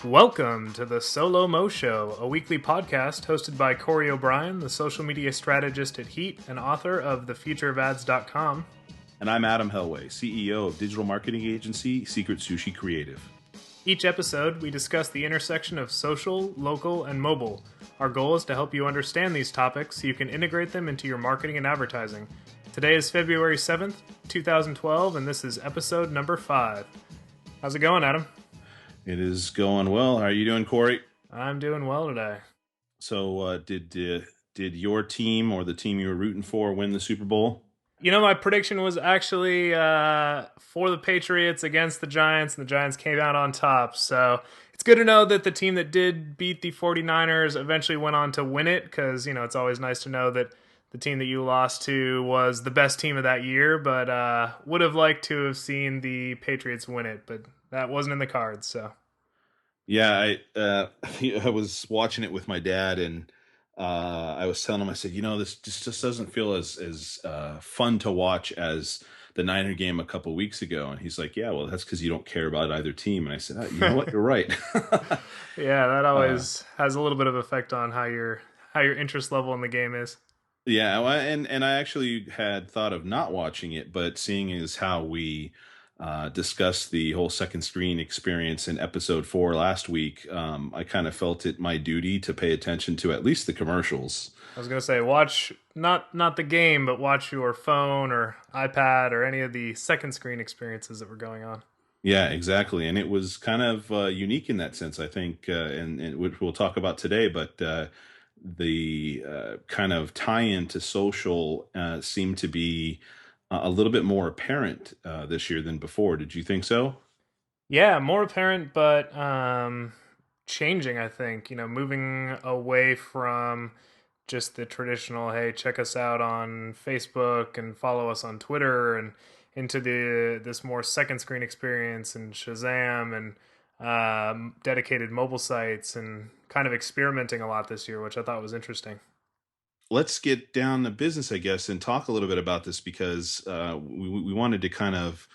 Welcome to the Solo Mo Show, a weekly podcast hosted by Corey O'Brien, the social media strategist at Heat and author of thefutureofads.com. And I'm Adam Helway, CEO of digital marketing agency Secret Sushi Creative. Each episode, we discuss the intersection of social, local, and mobile. Our goal is to help you understand these topics so you can integrate them into your marketing and advertising. Today is February 7th, 2012, and this is episode number 5. How's it going, Adam? It is going well. How are you doing, Corey? I'm doing well today. So, did your team or the team you were rooting for win the Super Bowl? You know, my prediction was actually for the Patriots against the Giants, and the Giants came out on top. So it's good to know that the team that did beat the 49ers eventually went on to win it, because, you know, it's always nice to know that the team that you lost to was the best team of that year, but would have liked to have seen the Patriots win it, but that wasn't in the cards. So yeah, I was watching it with my dad, and I was telling him, I said, you know, this just doesn't feel as fun to watch as the Niner game a couple weeks ago. And he's like, yeah, well, that's because you don't care about either team. And I said, you know what, you're right. Yeah, that always has a little bit of effect on how your interest level in the game is. Yeah, well, and I actually had thought of not watching it, but seeing as how we discussed the whole second screen experience in episode 4 last week, I kind of felt it my duty to pay attention to at least the commercials. I was going to say, watch not the game, but watch your phone or iPad or any of the second screen experiences that were going on. Yeah, exactly. And it was kind of unique in that sense, I think, and which we'll talk about today, but the kind of tie-in to social seemed to be a little bit more apparent this year than before. Did you think so? Yeah, more apparent, but changing, I think. You know, moving away from just the traditional, hey, check us out on Facebook and follow us on Twitter, and into this more second screen experience and Shazam and dedicated mobile sites, and kind of experimenting a lot this year, which I thought was interesting. Let's get down to business, I guess, and talk a little bit about this, because we wanted to kind of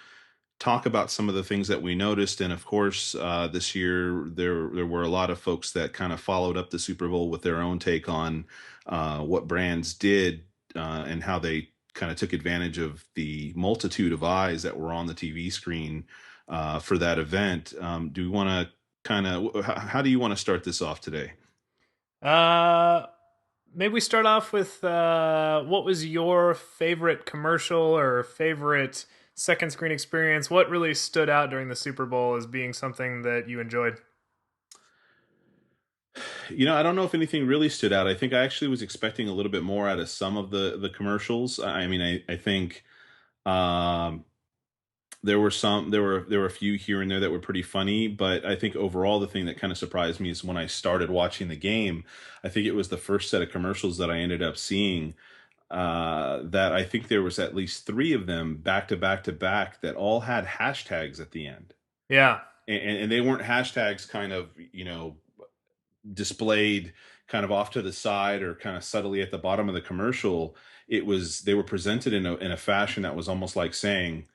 talk about some of the things that we noticed. And of course, this year there were a lot of folks that kind of followed up the Super Bowl with their own take on what brands did and how they kind of took advantage of the multitude of eyes that were on the TV screen for that event. Do we want to how do you want to start this off today? Maybe we start off with what was your favorite commercial or favorite second screen experience? What really stood out during the Super Bowl as being something that you enjoyed? You know, I don't know if anything really stood out. I think I actually was expecting a little bit more out of some of the commercials. I mean, I think there were a few here and there that were pretty funny, but I think overall the thing that kind of surprised me is when I started watching the game, I think it was the first set of commercials that I ended up seeing that I think there was at least 3 of them back to back to back that all had hashtags at the end. Yeah. And they weren't hashtags kind of, you know, displayed kind of off to the side or kind of subtly at the bottom of the commercial. They were presented in a fashion that was almost like saying,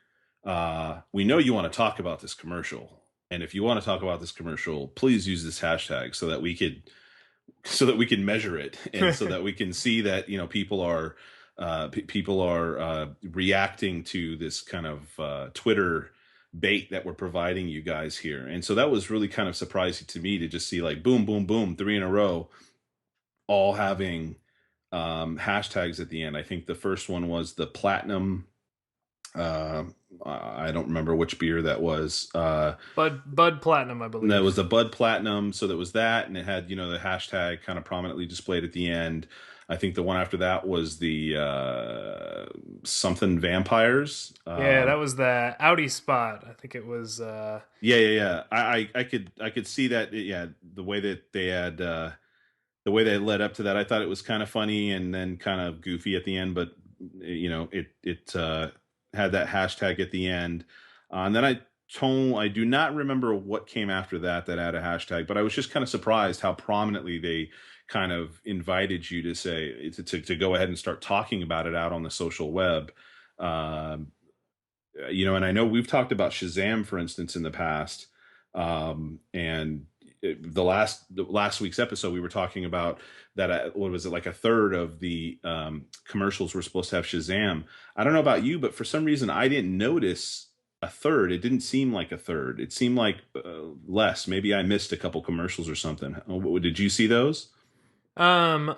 we know you want to talk about this commercial, and if you want to talk about this commercial, please use this hashtag so that we can measure it, and so that we can see that, you know, people are reacting to this kind of Twitter bait that we're providing you guys here. And so that was really kind of surprising to me to just see, like, boom, boom, boom, 3 in a row, all having hashtags at the end. I think the first one was the platinum. I don't remember which beer that was. Bud Platinum, I believe. That was the Bud Platinum. So that was that, and it had, you know, the hashtag kind of prominently displayed at the end. I think the one after that was the something vampires. Yeah, that was the Audi spot. I think it was. Yeah. I could see that. Yeah, the way that they had led up to that, I thought it was kind of funny and then kind of goofy at the end. But, you know, it had that hashtag at the end, and then I do not remember what came after that had a hashtag, but I was just kind of surprised how prominently they kind of invited you to say to go ahead and start talking about it out on the social web. You know, and I know we've talked about Shazam, for instance, in the past, and the last week's episode, we were talking about that. What was it, like a third of the commercials were supposed to have Shazam. I don't know about you, but for some reason, I didn't notice a third. It didn't seem like a third. It seemed like less. Maybe I missed a couple commercials or something. Did you see those? Um,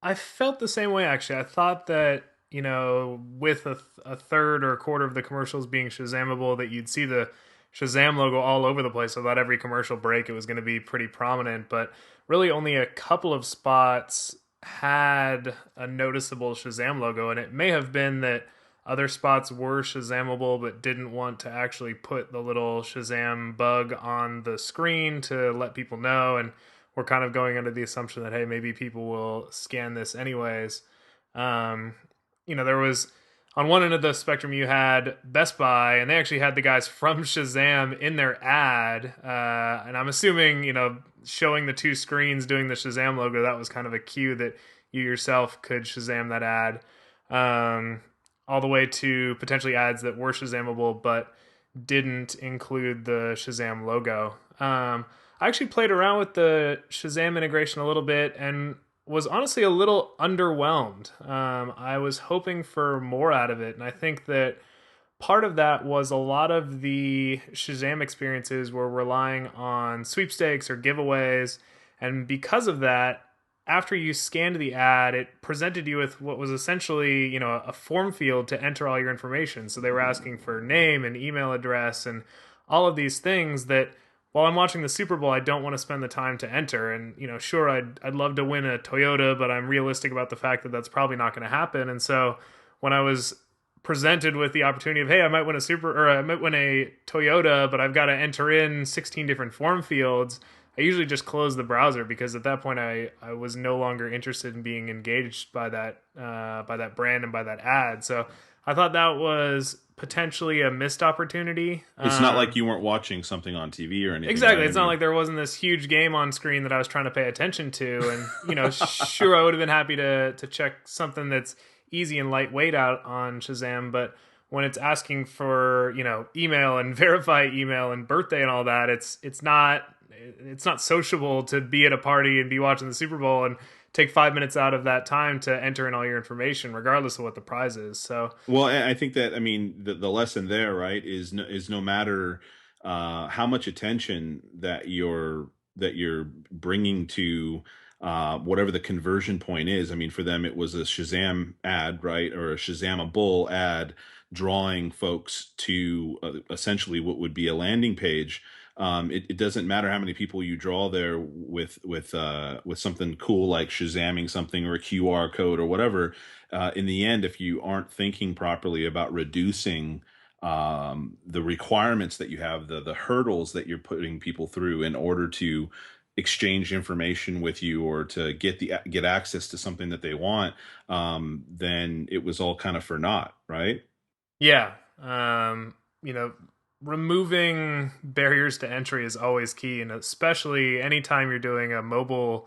I felt the same way actually. I thought that with a third or a quarter of the commercials being Shazamable, that you'd see the Shazam logo all over the place. So that every commercial break, it was going to be pretty prominent. But really, only a couple of spots had a noticeable Shazam logo, and it may have been that other spots were Shazamable but didn't want to actually put the little Shazam bug on the screen to let people know, and we're kind of going under the assumption that hey, maybe people will scan this anyways. Um, there was on one end of the spectrum you had Best Buy, and they actually had the guys from Shazam in their ad, and I'm assuming showing the two screens doing the Shazam logo, that was kind of a cue that you yourself could Shazam that ad. All the way to potentially ads that were Shazamable but didn't include the Shazam logo. I actually played around with the Shazam integration a little bit and was honestly a little underwhelmed. I was hoping for more out of it, and I think that part of that was a lot of the Shazam experiences were relying on sweepstakes or giveaways, and because of that, after you scanned the ad, it presented you with what was essentially, a form field to enter all your information. So they were asking for name and email address and all of these things that while I'm watching the Super Bowl, I don't want to spend the time to enter. And, sure, I'd love to win a Toyota, but I'm realistic about the fact that that's probably not going to happen. And so when I was presented with the opportunity of, hey, I might win a Toyota, but I've got to enter in 16 different form fields, I usually just close the browser because at that point I was no longer interested in being engaged by that brand and by that ad. So I thought that was potentially a missed opportunity. It's not like you weren't watching something on TV or anything, Exactly. right? I It's not mean, like there wasn't this huge game on screen that I was trying to pay attention to. And, sure, I would have been happy to check something that's easy and lightweight out on Shazam. But when it's asking for, email and verify email and birthday and all that, it's not sociable to be at a party and be watching the Super Bowl and take 5 minutes out of that time to enter in all your information, regardless of what the prize is. So, well, I think that, I mean, the lesson there, right, is no matter how much attention that you're bringing to whatever the conversion point is. I mean, for them, it was a Shazam ad, right, or a Shazamable ad, drawing folks to essentially what would be a landing page. It doesn't matter how many people you draw there with something cool like Shazamming something or a QR code or whatever. In the end, if you aren't thinking properly about reducing the requirements that you have, the hurdles that you're putting people through in order to exchange information with you or to get access to something that they want, then it was all kind of for naught, right? yeah, removing barriers to entry is always key, and especially anytime you're doing a mobile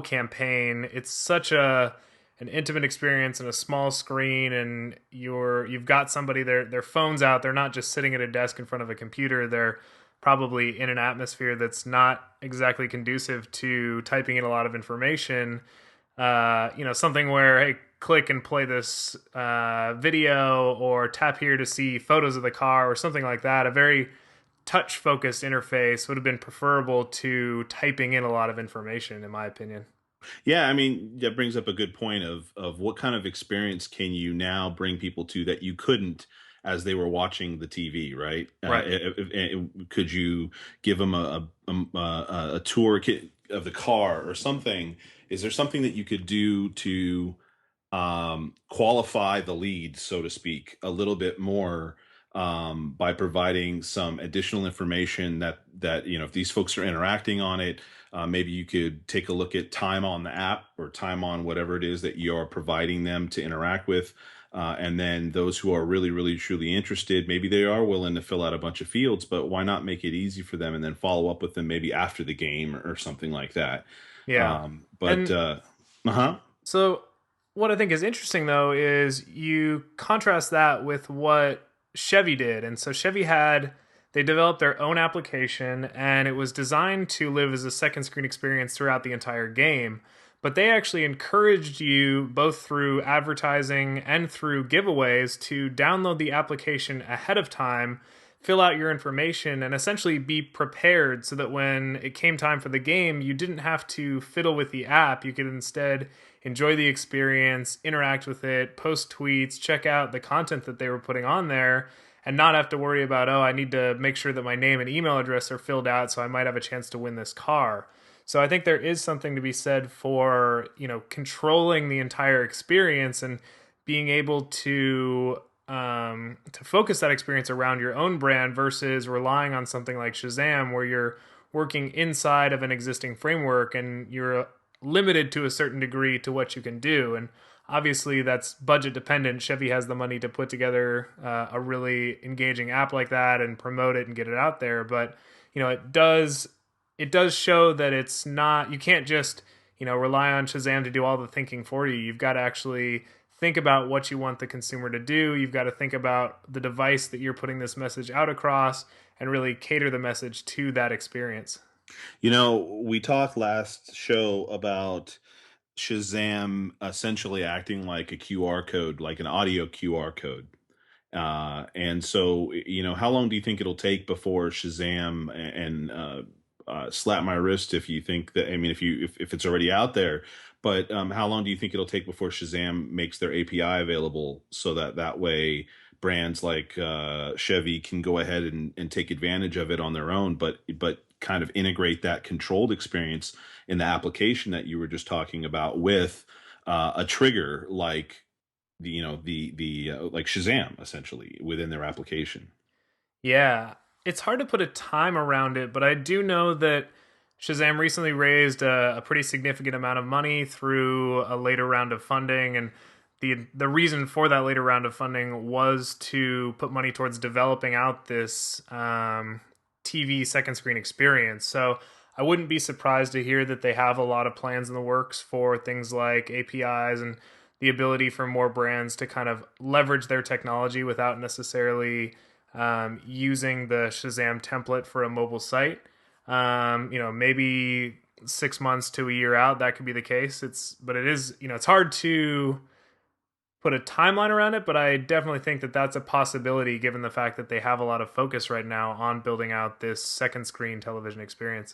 campaign, it's such an intimate experience and a small screen, and you've got somebody their phones out, they're not just sitting at a desk in front of a computer, they're probably in an atmosphere that's not exactly conducive to typing in a lot of information. Something where, hey, click and play this video or tap here to see photos of the car or something like that. A very touch focused interface would have been preferable to typing in a lot of information, in my opinion. Yeah, I mean, that brings up a good point of what kind of experience can you now bring people to that you couldn't as they were watching the TV, right? Right. Could you give them a tour of the car or something? Is there something that you could do to qualify the lead, so to speak, a little bit more, by providing some additional information that if these folks are interacting on it, maybe you could take a look at time on the app or time on whatever it is that you are providing them to interact with. And then those who are really, really, truly interested, maybe they are willing to fill out a bunch of fields, but why not make it easy for them and then follow up with them maybe after the game or something like that? Yeah. But And uh-huh. so, what I think is interesting though is you contrast that with what Chevy did. And so Chevy had They developed their own application, and it was designed to live as a second screen experience throughout the entire game. But they actually encouraged you, both through advertising and through giveaways, to download the application ahead of time, fill out your information, and essentially be prepared so that when it came time for the game, you didn't have to fiddle with the app. You could instead enjoy the experience, interact with it, post tweets, check out the content that they were putting on there, and not have to worry about, oh, I need to make sure that my name and email address are filled out so I might have a chance to win this car. So I think there is something to be said for, controlling the entire experience and being able to focus that experience around your own brand versus relying on something like Shazam, where you're working inside of an existing framework and you're limited to a certain degree to what you can do. And obviously, that's budget dependent. Chevy has the money to put together a really engaging app like that and promote it and get it out there. But it does show that it's not, you can't just rely on Shazam to do all the thinking for you. You've got to actually think about what you want the consumer to do. You've got to think about the device that you're putting this message out across and really cater the message to that experience. We talked last show about Shazam essentially acting like a QR code, like an audio QR code. And so, how long do you think it'll take before Shazam and slap my wrist if you think that, I mean, if it's already out there, but how long do you think it'll take before Shazam makes their API available so that way brands like Chevy can go ahead and take advantage of it on their own, but kind of integrate that controlled experience in the application that you were just talking about with a trigger like the like Shazam essentially within their application. Yeah, it's hard to put a time around it, but I do know that Shazam recently raised a pretty significant amount of money through a later round of funding, and the reason for that later round of funding was to put money towards developing out this TV second screen experience. So I wouldn't be surprised to hear that they have a lot of plans in the works for things like APIs and the ability for more brands to kind of leverage their technology without necessarily using the Shazam template for a mobile site. Maybe 6 months to a year out, that could be the case. But it is, it's hard to put a timeline around it, but I definitely think that that's a possibility given the fact that they have a lot of focus right now on building out this second screen television experience.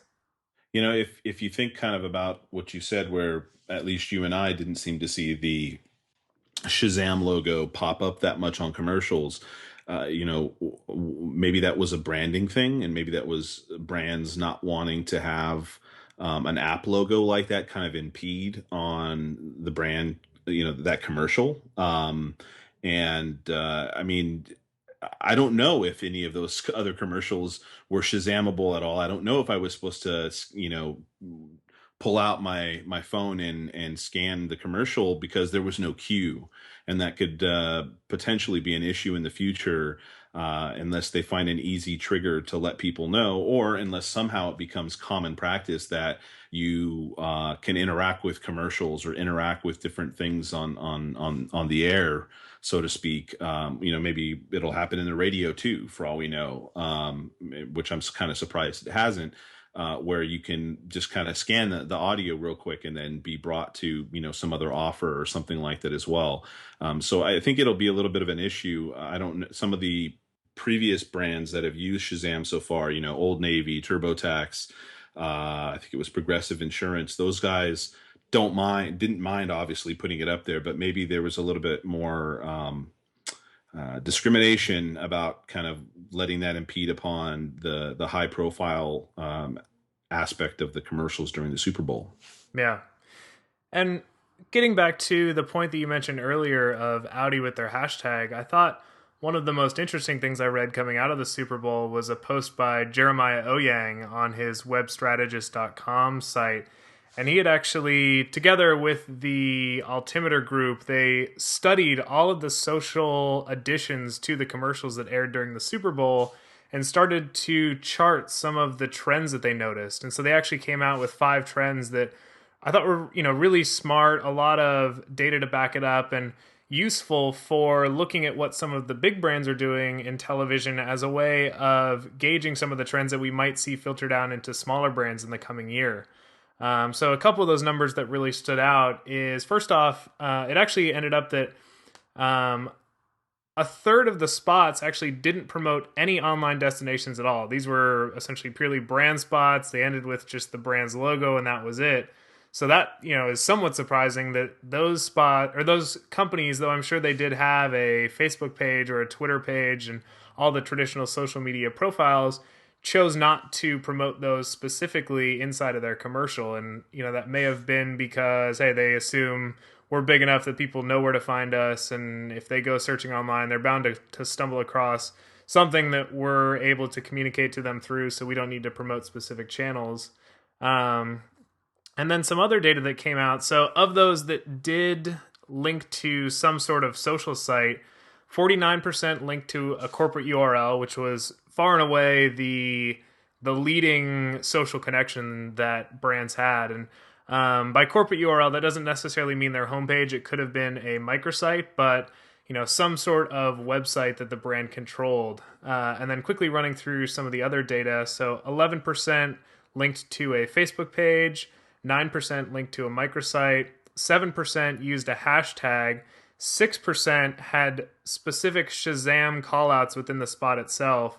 If you think kind of about what you said, where at least you and I didn't seem to see the Shazam logo pop up that much on commercials. Maybe that was a branding thing, and maybe that was brands not wanting to have an app logo like that kind of impede on the brand, that commercial. And I mean, I don't know if any of those other commercials were Shazamable at all. I don't know if I was supposed to, pull out my phone and scan the commercial because there was no cue, and that could potentially be an issue in the future unless they find an easy trigger to let people know, or unless somehow it becomes common practice that you can interact with commercials or interact with different things on the air, so to speak. Maybe it'll happen in the radio too, for all we know, which I'm kind of surprised it hasn't. Where you can just kind of scan the audio real quick and then be brought to some other offer or something like that as well. So I think it'll be a little bit of an issue. I don't know, some of the previous brands that have used Shazam so far, Old Navy, TurboTax, I think it was Progressive Insurance. Those guys didn't mind obviously putting it up there, but maybe there was a little bit more discrimination about kind of letting that impede upon the high profile aspect of the commercials during the Super Bowl. Yeah. And getting back to the point that you mentioned earlier of Audi with their hashtag, I thought one of the most interesting things I read coming out of the Super Bowl was a post by Jeremiah Oyang on his webstrategist.com site. And he had actually, together with the Altimeter group, they studied all of the social additions to the commercials that aired during the Super Bowl and started to chart some of the trends that they noticed. And so they actually came out with 5 trends that I thought were, really smart, a lot of data to back it up. And, useful for looking at what some of the big brands are doing in television as a way of gauging some of the trends that we might see filter down into smaller brands in the coming year. So a couple of those numbers that really stood out is, first off, it actually ended up that um, a third of the spots actually didn't promote any online destinations at all. These were essentially purely brand spots. They ended with just the brand's logo, and that was it. So that, is somewhat surprising that those companies, though I'm sure they did have a Facebook page or a Twitter page and all the traditional social media profiles, chose not to promote those specifically inside of their commercial. And that may have been because, hey, they assume we're big enough that people know where to find us, and if they go searching online, they're bound to stumble across something that we're able to communicate to them through, so we don't need to promote specific channels. um, and then some other data that came out. So of those that did link to some sort of social site, 49% linked to a corporate URL, which was far and away the leading social connection that brands had. And by corporate URL, that doesn't necessarily mean their homepage. It could have been a microsite, but some sort of website that the brand controlled. And then quickly running through some of the other data. So 11% linked to a Facebook page, 9% linked to a microsite, 7% used a hashtag, 6% had specific Shazam callouts within the spot itself,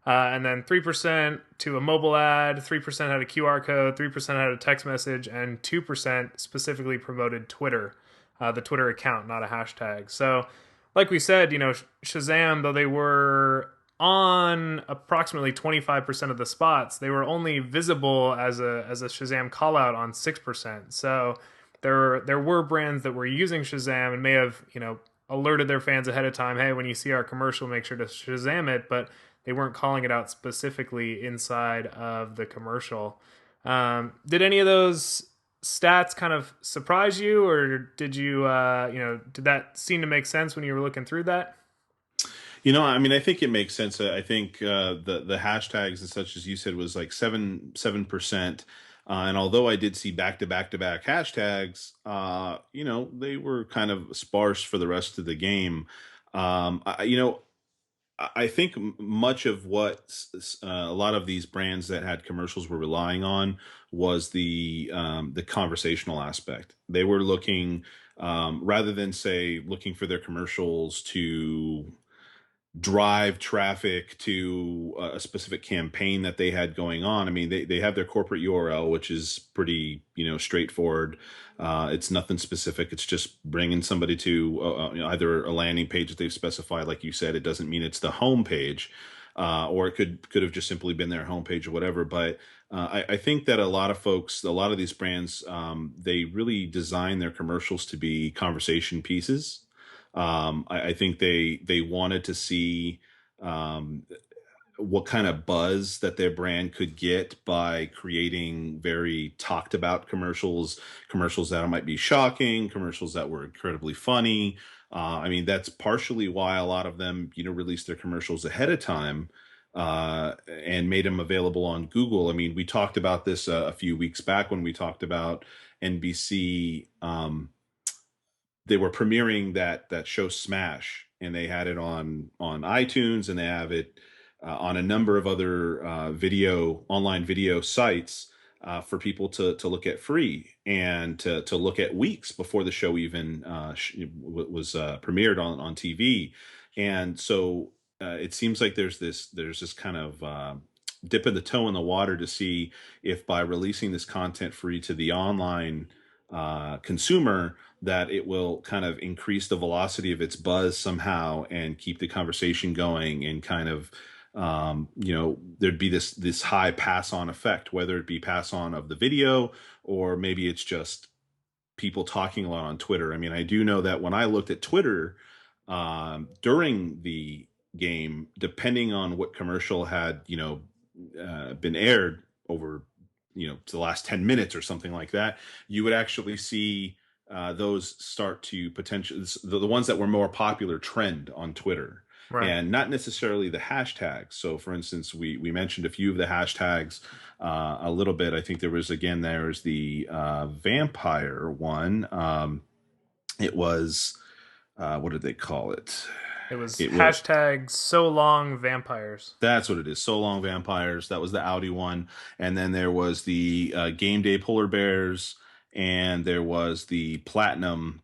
and then 3% to a mobile ad, 3% had a QR code, 3% had a text message, and 2% specifically promoted Twitter, the Twitter account, not a hashtag. So, like we said, Shazam, though they were on approximately 25% of the spots, they were only visible as a Shazam callout on 6%. So there were brands that were using Shazam and may have alerted their fans ahead of time, hey, when you see our commercial, make sure to Shazam it, but they weren't calling it out specifically inside of the commercial. Did any of those stats kind of surprise you, or did you did that seem to make sense when you were looking through that? I mean, I think it makes sense. I think the hashtags and such as you said was like 7%. And although I did see back to back hashtags, they were kind of sparse for the rest of the game. I think much of what a lot of these brands that had commercials were relying on was the conversational aspect. They were looking, rather than say looking for their commercials to drive traffic to a specific campaign that they had going on. I mean, they have their corporate URL, which is pretty, straightforward. It's nothing specific. It's just bringing somebody to either a landing page that they've specified. Like you said, it doesn't mean it's the home page, or it could have just simply been their homepage or whatever. But I think that a lot of these brands, they really design their commercials to be conversation pieces. I think they wanted to see um, what kind of buzz that their brand could get by creating very talked about commercials that might be shocking, commercials that were incredibly funny. I mean, that's partially why a lot of them, released their commercials ahead of time and made them available on Google. I mean, we talked about this a few weeks back when we talked about NBC. They were premiering that show Smash, and they had it on iTunes, and they have it on a number of other video online video sites for people to look at free and to look at weeks before the show even was premiered on TV. And so it seems like there's this kind of dipping the toe in the water to see if by releasing this content free to the online consumer, that it will kind of increase the velocity of its buzz somehow and keep the conversation going, and kind of there'd be this high pass on effect, whether it be pass on of the video, or maybe it's just people talking a lot on Twitter. I mean, I do know that when I looked at Twitter during the game, depending on what commercial had been aired over to the last 10 minutes or something like that, you would actually see those start to potentially, the ones that were more popular, trend on Twitter, Right. and not necessarily the hashtags. So for instance, we mentioned a few of the hashtags a little bit. I think there's the vampire one. It was what did they call it? It was It was hashtag so long vampires. That's what it is. So Long Vampires. That was the Audi one, and then there was the Game Day Polar Bears, and there was the Platinum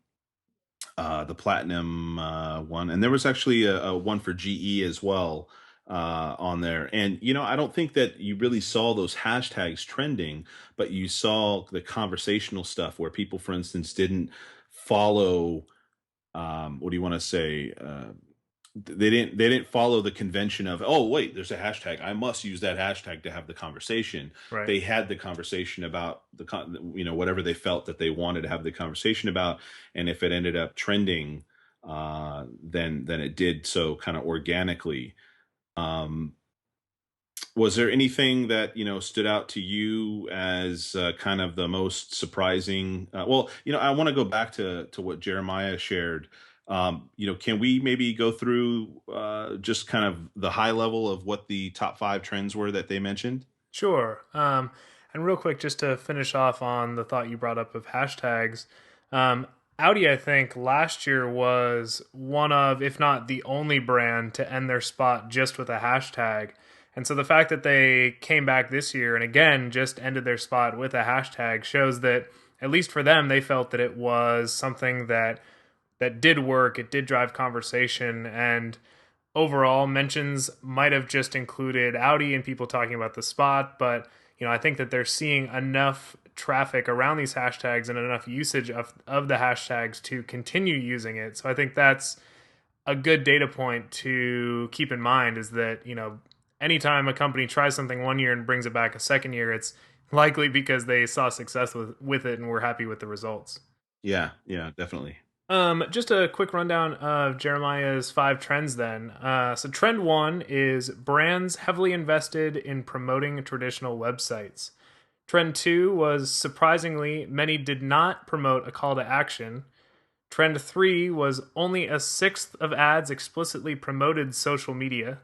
one, and there was actually a one for GE as well on there. And I don't think that you really saw those hashtags trending, but you saw the conversational stuff where people, for instance, didn't follow. What do you want to say? They didn't follow the convention of, oh wait, there's a hashtag, I must use that hashtag to have the conversation. Right. They had the conversation about whatever they felt that they wanted to have the conversation about, and if it ended up trending, then it did so kind of organically. um was there anything that stood out to you as kind of the most surprising? Well, I want to go back to what Jeremiah shared. Can we maybe go through just kind of the high level of what the top five trends were that they mentioned? Sure. And real quick, just to finish off on the thought you brought up of hashtags, um, Audi, I think, last year was one of, if not the only brand to end their spot just with a hashtag. And so the fact that they came back this year and again just ended their spot with a hashtag shows that, at least for them, they felt that it was something that did work. It did drive conversation, and overall mentions might have just included Audi and people talking about the spot, but I think that they're seeing enough traffic around these hashtags and enough usage of the hashtags to continue using it. So I think that's a good data point to keep in mind, is that, anytime a company tries something one year and brings it back a second year, it's likely because they saw success with it and were happy with the results. Yeah, yeah, definitely. Just a quick rundown of Jeremiah's five trends then. So, trend one is brands heavily invested in promoting traditional websites. Trend two was surprisingly, many did not promote a call to action. Trend three was only a sixth of ads explicitly promoted social media.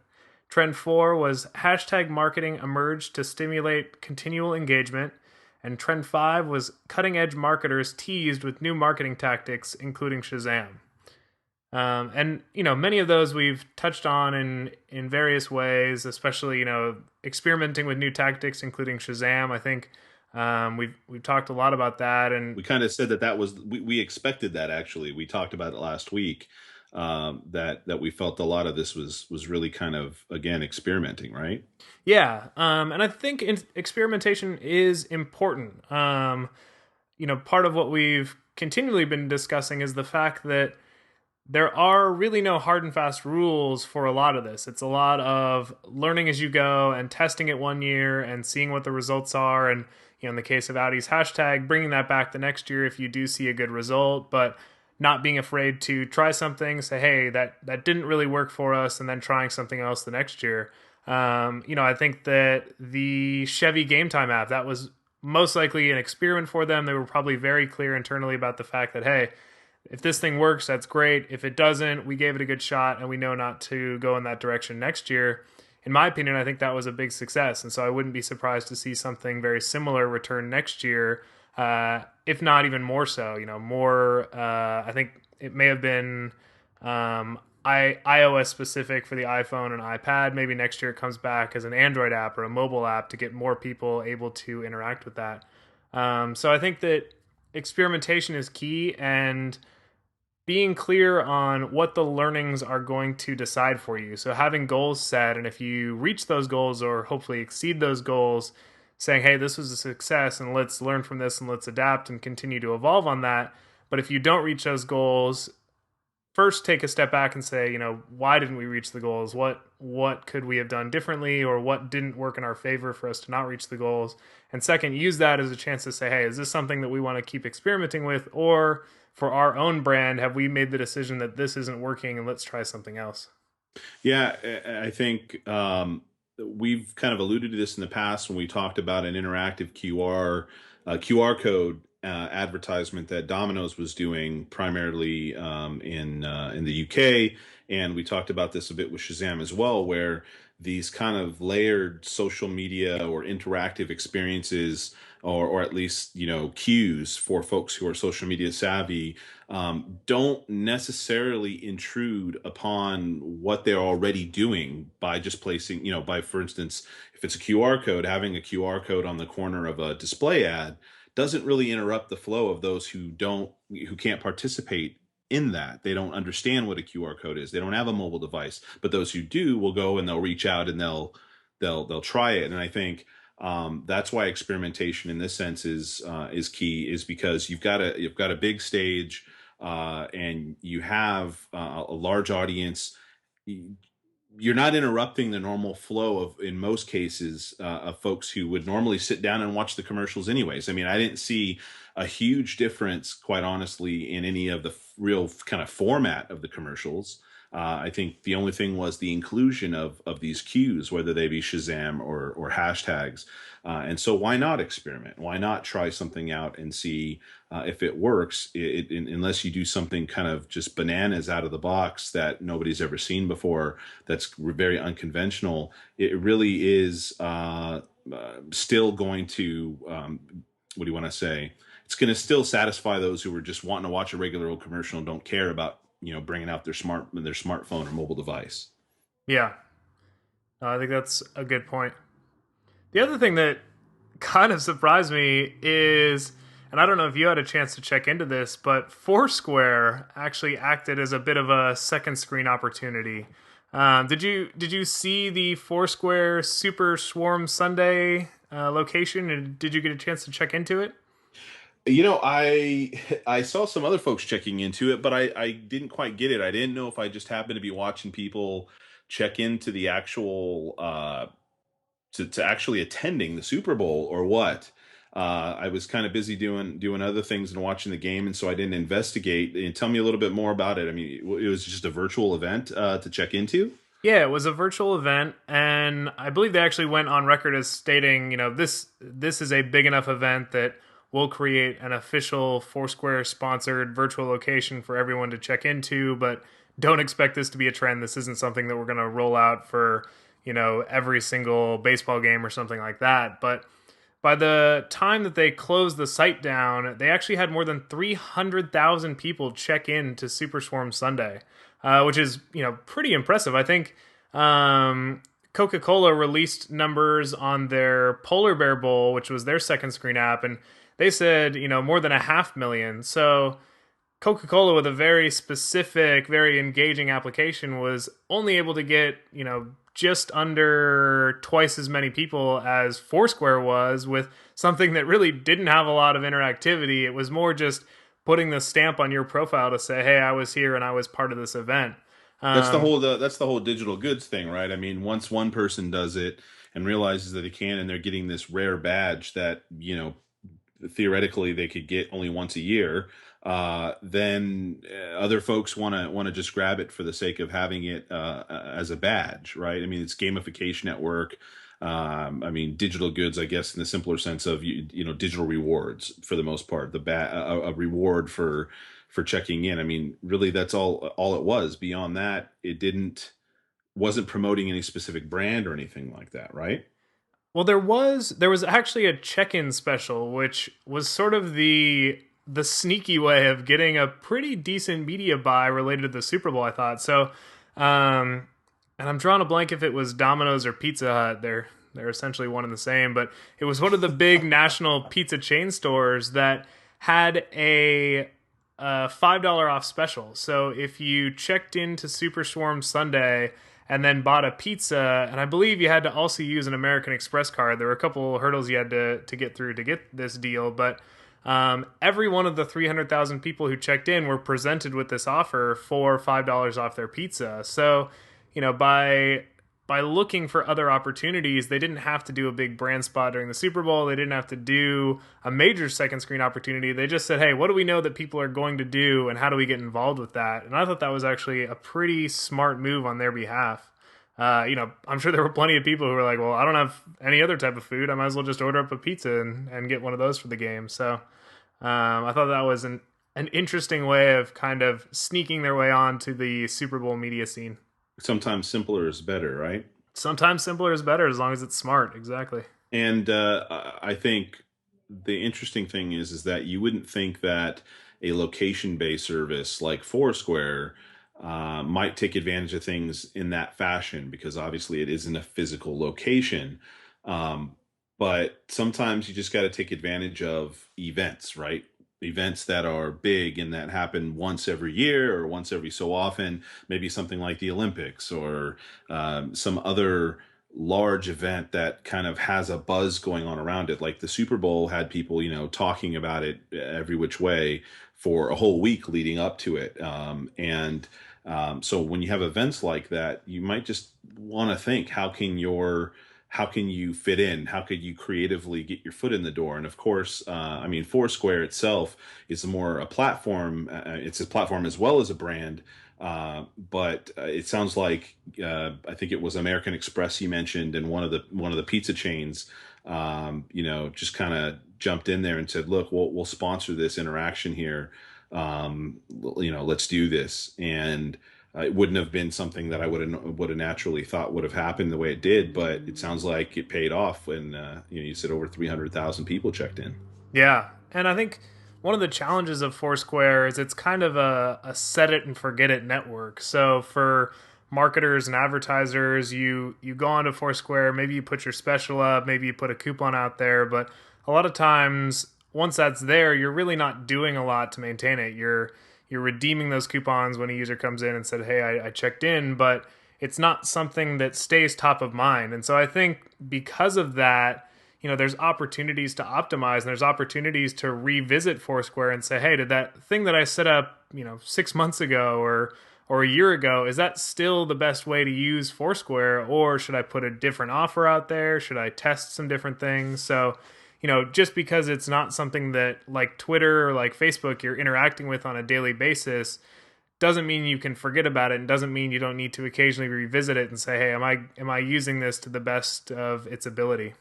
Trend four was hashtag marketing emerged to stimulate continual engagement. And trend five was cutting edge marketers teased with new marketing tactics, including Shazam. And many of those we've touched on in various ways, especially experimenting with new tactics, including Shazam. I think we've talked a lot about that, and We kind of said that was we expected that. Actually, we talked about it last week, that we felt a lot of this was really kind of, again, experimenting, right? yeah, and I think experimentation is important. Part of what we've continually been discussing is the fact that there are really no hard and fast rules for a lot of this. It's a lot of learning as you go and testing it one year and seeing what the results are. And, in the case of Audi's hashtag, bringing that back the next year if you do see a good result, but not being afraid to try something, say, hey, that didn't really work for us, and then trying something else the next year. I think that the Chevy Game Time app, that was most likely an experiment for them. They were probably very clear internally about the fact that, hey, if this thing works, that's great. If it doesn't, we gave it a good shot and we know not to go in that direction next year. In my opinion, I think that was a big success. And so I wouldn't be surprised to see something very similar return next year, if not even more so. I think it may have been iOS specific for the iPhone and iPad. Maybe next year it comes back as an Android app or a mobile app to get more people able to interact with that. So I think that experimentation is key, and being clear on what the learnings are going to decide for you. So having goals set, and if you reach those goals or hopefully exceed those goals, saying, hey, this was a success and let's learn from this and let's adapt and continue to evolve on that. But if you don't reach those goals, first take a step back and say, why didn't we reach the goals? What could we have done differently, or what didn't work in our favor for us to not reach the goals? And second, use that as a chance to say, hey, is this something that we want to keep experimenting with, or for our own brand, have we made the decision that this isn't working and let's try something else? Yeah, I think we've kind of alluded to this in the past when we talked about an interactive QR code advertisement that Domino's was doing primarily in the UK, and we talked about this a bit with Shazam as well, where these kind of layered social media or interactive experiences, or at least cues for folks who are social media savvy, don't necessarily intrude upon what they're already doing by just placing, by, for instance, if it's a QR code, having a QR code on the corner of a display ad doesn't really interrupt the flow of those who can't participate in that. They don't understand what a QR code is. They don't have a mobile device, but those who do will go and they'll reach out and they'll try it. And I think that's why experimentation in this sense is key, is because you've got a big stage, and you have a large audience. You're not interrupting the normal flow of, in most cases, of folks who would normally sit down and watch the commercials anyways. I mean, I didn't see a huge difference, quite honestly, in any of the real kind of format of the commercials. I think the only thing was the inclusion of these cues, whether they be Shazam or hashtags. And so why not experiment? Why not try something out and see if it works, unless you do something kind of just bananas out of the box that nobody's ever seen before, that's very unconventional. It really is still going to, what do you want to say? It's going to still satisfy those who are just wanting to watch a regular old commercial and don't care about bringing out their smartphone or mobile device. Yeah, I think that's a good point. The other thing that kind of surprised me is, and I don't know if you had a chance to check into this, but Foursquare actually acted as a bit of a second screen opportunity. Did you see the Foursquare Super Swarm Sunday location, and did you get a chance to check into it? I saw some other folks checking into it, but I didn't quite get it. I didn't know if I just happened to be watching people check into the actual to actually attending the Super Bowl or what. I was kind of busy doing other things and watching the game, and so I didn't investigate. And tell me a little bit more about it. I mean, it was just a virtual event to check into. Yeah, it was a virtual event, and I believe they actually went on record as stating, this is a big enough event that we'll create an official Foursquare sponsored virtual location for everyone to check into, but don't expect this to be a trend. This isn't something that we're going to roll out for, every single baseball game or something like that. But by the time that they closed the site down, they actually had more than 300,000 people check in to Super Swarm Sunday, which is pretty impressive. I think Coca-Cola released numbers on their Polar Bear Bowl, which was their second screen app, and they said more than 500,000. So Coca-Cola, with a very specific, very engaging application, was only able to get just under twice as many people as Foursquare was, with something that really didn't have a lot of interactivity. It was more just putting the stamp on your profile to say, "Hey, I was here and I was part of this event." Um, That's the whole digital goods thing, right? I mean, once one person does it and realizes that they can, and they're getting this rare badge that theoretically they could get only once a year, then other folks want to just grab it for the sake of having it as a badge, right? I mean, it's gamification at work. I mean, digital goods, I guess, in the simpler sense of digital rewards for the most part. A reward for checking in. I mean, really, that's all it was. Beyond that, it wasn't promoting any specific brand or anything like that, right? well, there was actually a check-in special, which was sort of the sneaky way of getting a pretty decent media buy related to the Super Bowl, I thought. So, and I'm drawing a blank if it was Domino's or Pizza Hut. They're essentially one and the same, but it was one of the big national pizza chain stores that had a $5 off special. So if you checked into Super Swarm Sunday and then bought a pizza, and I believe you had to also use an American Express card. There were a couple hurdles you had to get through to get this deal, but every one of the 300,000 people who checked in were presented with this offer for $5 off their pizza. So, by looking for other opportunities, they didn't have to do a big brand spot during the Super Bowl. They didn't have to do a major second screen opportunity. They just said, "Hey, what do we know that people are going to do, and how do we get involved with that?" And I thought that was actually a pretty smart move on their behalf. I'm sure there were plenty of people who were like, "Well, I don't have any other type of food. I might as well just order up a pizza and get one of those for the game." So I thought that was an interesting way of kind of sneaking their way onto the Super Bowl media scene. Sometimes simpler is better, right? Sometimes simpler is better as long as it's smart. Exactly. And I think the interesting thing is that you wouldn't think that a location-based service like Foursquare might take advantage of things in that fashion because obviously it isn't a physical location. Um, but sometimes you just got to take advantage of events, right? Events that are big and that happen once every year or once every so often, maybe something like the Olympics or some other large event that kind of has a buzz going on around it. Like the Super Bowl had people, talking about it every which way for a whole week leading up to it. So when you have events like that, you might just want to think, how can you fit in? How could you creatively get your foot in the door? And of course, I mean, Foursquare itself is more a platform. It's a platform as well as a brand. But it sounds like I think it was American Express you mentioned, and one of the pizza chains, just kind of jumped in there and said, "Look, we'll sponsor this interaction here. Let's do this." And it wouldn't have been something that I would have naturally thought would have happened the way it did, but it sounds like it paid off when you said over 300,000 people checked in. Yeah, and I think one of the challenges of Foursquare is it's kind of a set it and forget it network. So for marketers and advertisers, you go onto Foursquare, maybe you put your special up, maybe you put a coupon out there, but a lot of times once that's there, you're really not doing a lot to maintain it. You're redeeming those coupons when a user comes in and said, "Hey, I checked in," but it's not something that stays top of mind. And so I think because of that, there's opportunities to optimize and there's opportunities to revisit Foursquare and say, hey, did that thing that I set up, 6 months ago or a year ago, is that still the best way to use Foursquare, or should I put a different offer out there? Should I test some different things? So, just because it's not something that like Twitter or like Facebook you're interacting with on a daily basis doesn't mean you can forget about it, and doesn't mean you don't need to occasionally revisit it and say, hey, am I using this to the best of its ability?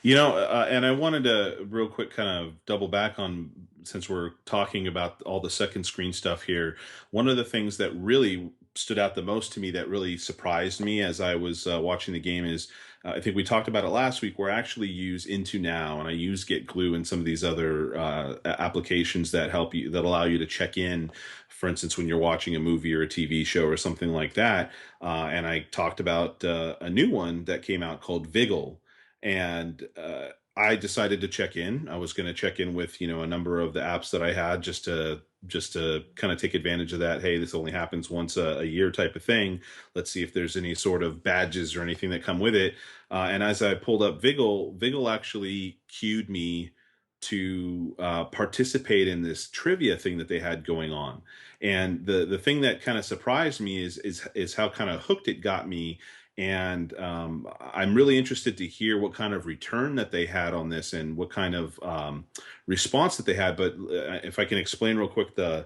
And I wanted to real quick kind of double back on, since we're talking about all the second screen stuff here. One of the things that really stood out the most to me, that really surprised me as I was watching the game, is I think we talked about it last week, where I actually use Into Now and I use Get Glue and some of these other applications that allow you to check in. For instance, when you're watching a movie or a TV show or something like that. And I talked about a new one that came out called Viggle, and I decided to check in. I was going to check in with a number of the apps that I had, just to kind of take advantage of that. Hey, this only happens once a year type of thing. Let's see if there's any sort of badges or anything that come with it. And as I pulled up Viggle actually cued me to participate in this trivia thing that they had going on. And the thing that kind of surprised me is how kind of hooked it got me. And I'm really interested to hear what kind of return that they had on this and what kind of response that they had. But if I can explain real quick the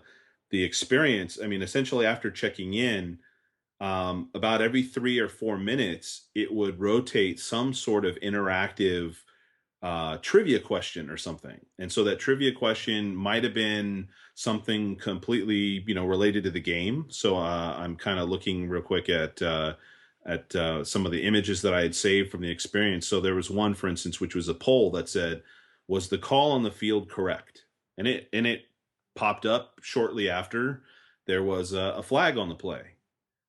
experience, I mean, essentially after checking in, about every 3 or 4 minutes, it would rotate some sort of interactive trivia question or something. And so that trivia question might have been something completely, related to the game. So I'm kind of looking real quick at some of the images that I had saved from the experience. So there was one, for instance, which was a poll that said, "Was the call on the field correct?" And it popped up shortly after there was a flag on the play,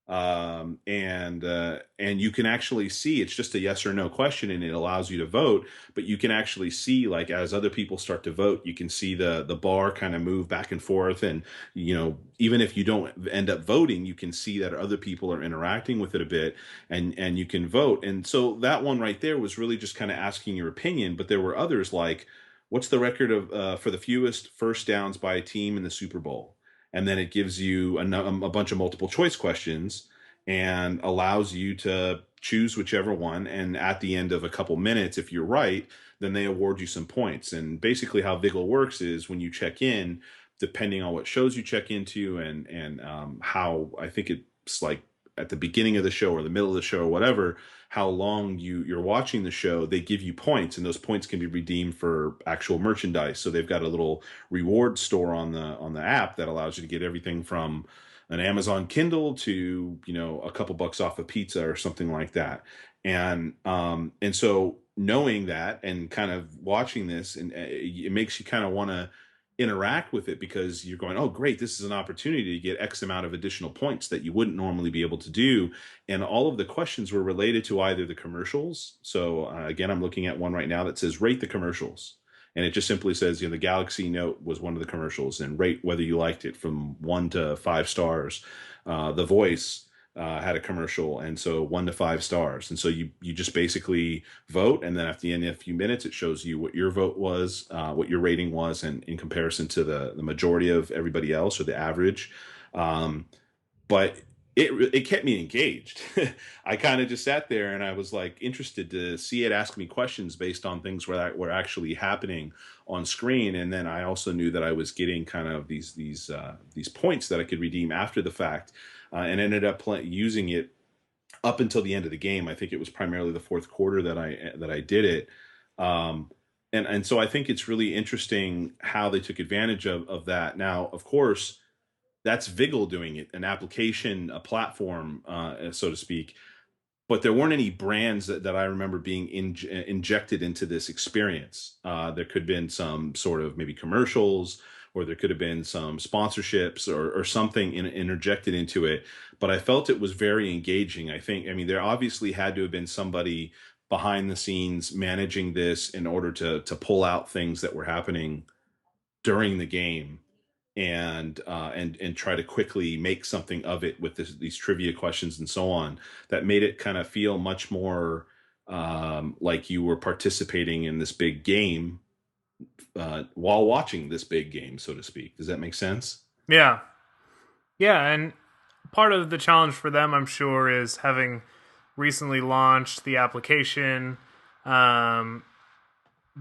and you can actually see it's just a yes or no question, and it allows you to vote. But you can actually see, like, as other people start to vote, you can see the bar kind of move back and forth, and even if you don't end up voting, you can see that other people are interacting with it a bit, and you can vote. And so that one right there was really just kind of asking your opinion. But there were others like, what's the record of for the fewest first downs by a team in the Super Bowl? And then it gives you a bunch of multiple choice questions and allows you to choose whichever one. And at the end of a couple minutes, if you're right, then they award you some points. And basically, how Viggle works is when you check in, depending on what shows you check into and how, I think it's like at the beginning of the show or the middle of the show or whatever, how long you're watching the show, they give you points, and those points can be redeemed for actual merchandise. So they've got a little reward store on the app that allows you to get everything from an Amazon Kindle to, a couple bucks off a pizza or something like that. And so knowing that and kind of watching this, and it makes you kind of want to interact with it, because you're going, oh great, this is an opportunity to get X amount of additional points that you wouldn't normally be able to do. And all of the questions were related to either the commercials. So again, I'm looking at one right now that says rate the commercials, and it just simply says, the Galaxy Note was one of the commercials, and rate whether you liked it from 1 to 5 stars. The Voice had a commercial, and so 1 to 5 stars. And so you just basically vote, and then at the end of a few minutes, it shows you what your vote was, what your rating was, and in comparison to the majority of everybody else, or the average. But it kept me engaged. I kind of just sat there and I was like interested to see it ask me questions based on things that were actually happening on screen. And then I also knew that I was getting kind of these points that I could redeem after the fact, and ended up using it up until the end of the game. I think it was primarily the fourth quarter that I did it. And so I think it's really interesting how they took advantage of that. Now, of course, that's Viggle doing it, an application, a platform, so to speak. But there weren't any brands that I remember being injected into this experience. There could have been some sort of maybe commercials, or there could have been some sponsorships or something interjected into it. But I felt it was very engaging. I mean, there obviously had to have been somebody behind the scenes managing this in order to pull out things that were happening during the game, and try to quickly make something of it with these trivia questions and so on, that made it kind of feel much more like you were participating in this big game while watching this big game, so to speak. Does that make sense? Yeah. Yeah, and part of the challenge for them, I'm sure, is having recently launched the application, um,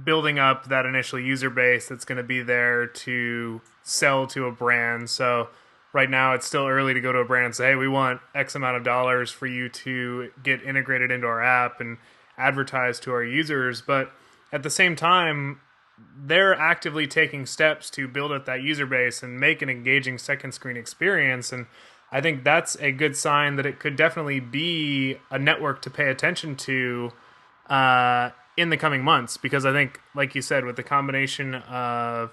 building up that initial user base that's going to be there to sell to a brand. So right now it's still early to go to a brand and say, hey, we want X amount of dollars for you to get integrated into our app and advertise to our users. But at the same time, they're actively taking steps to build up that user base and make an engaging second screen experience. And I think that's a good sign that it could definitely be a network to pay attention to in the coming months. Because I think, like you said, with the combination of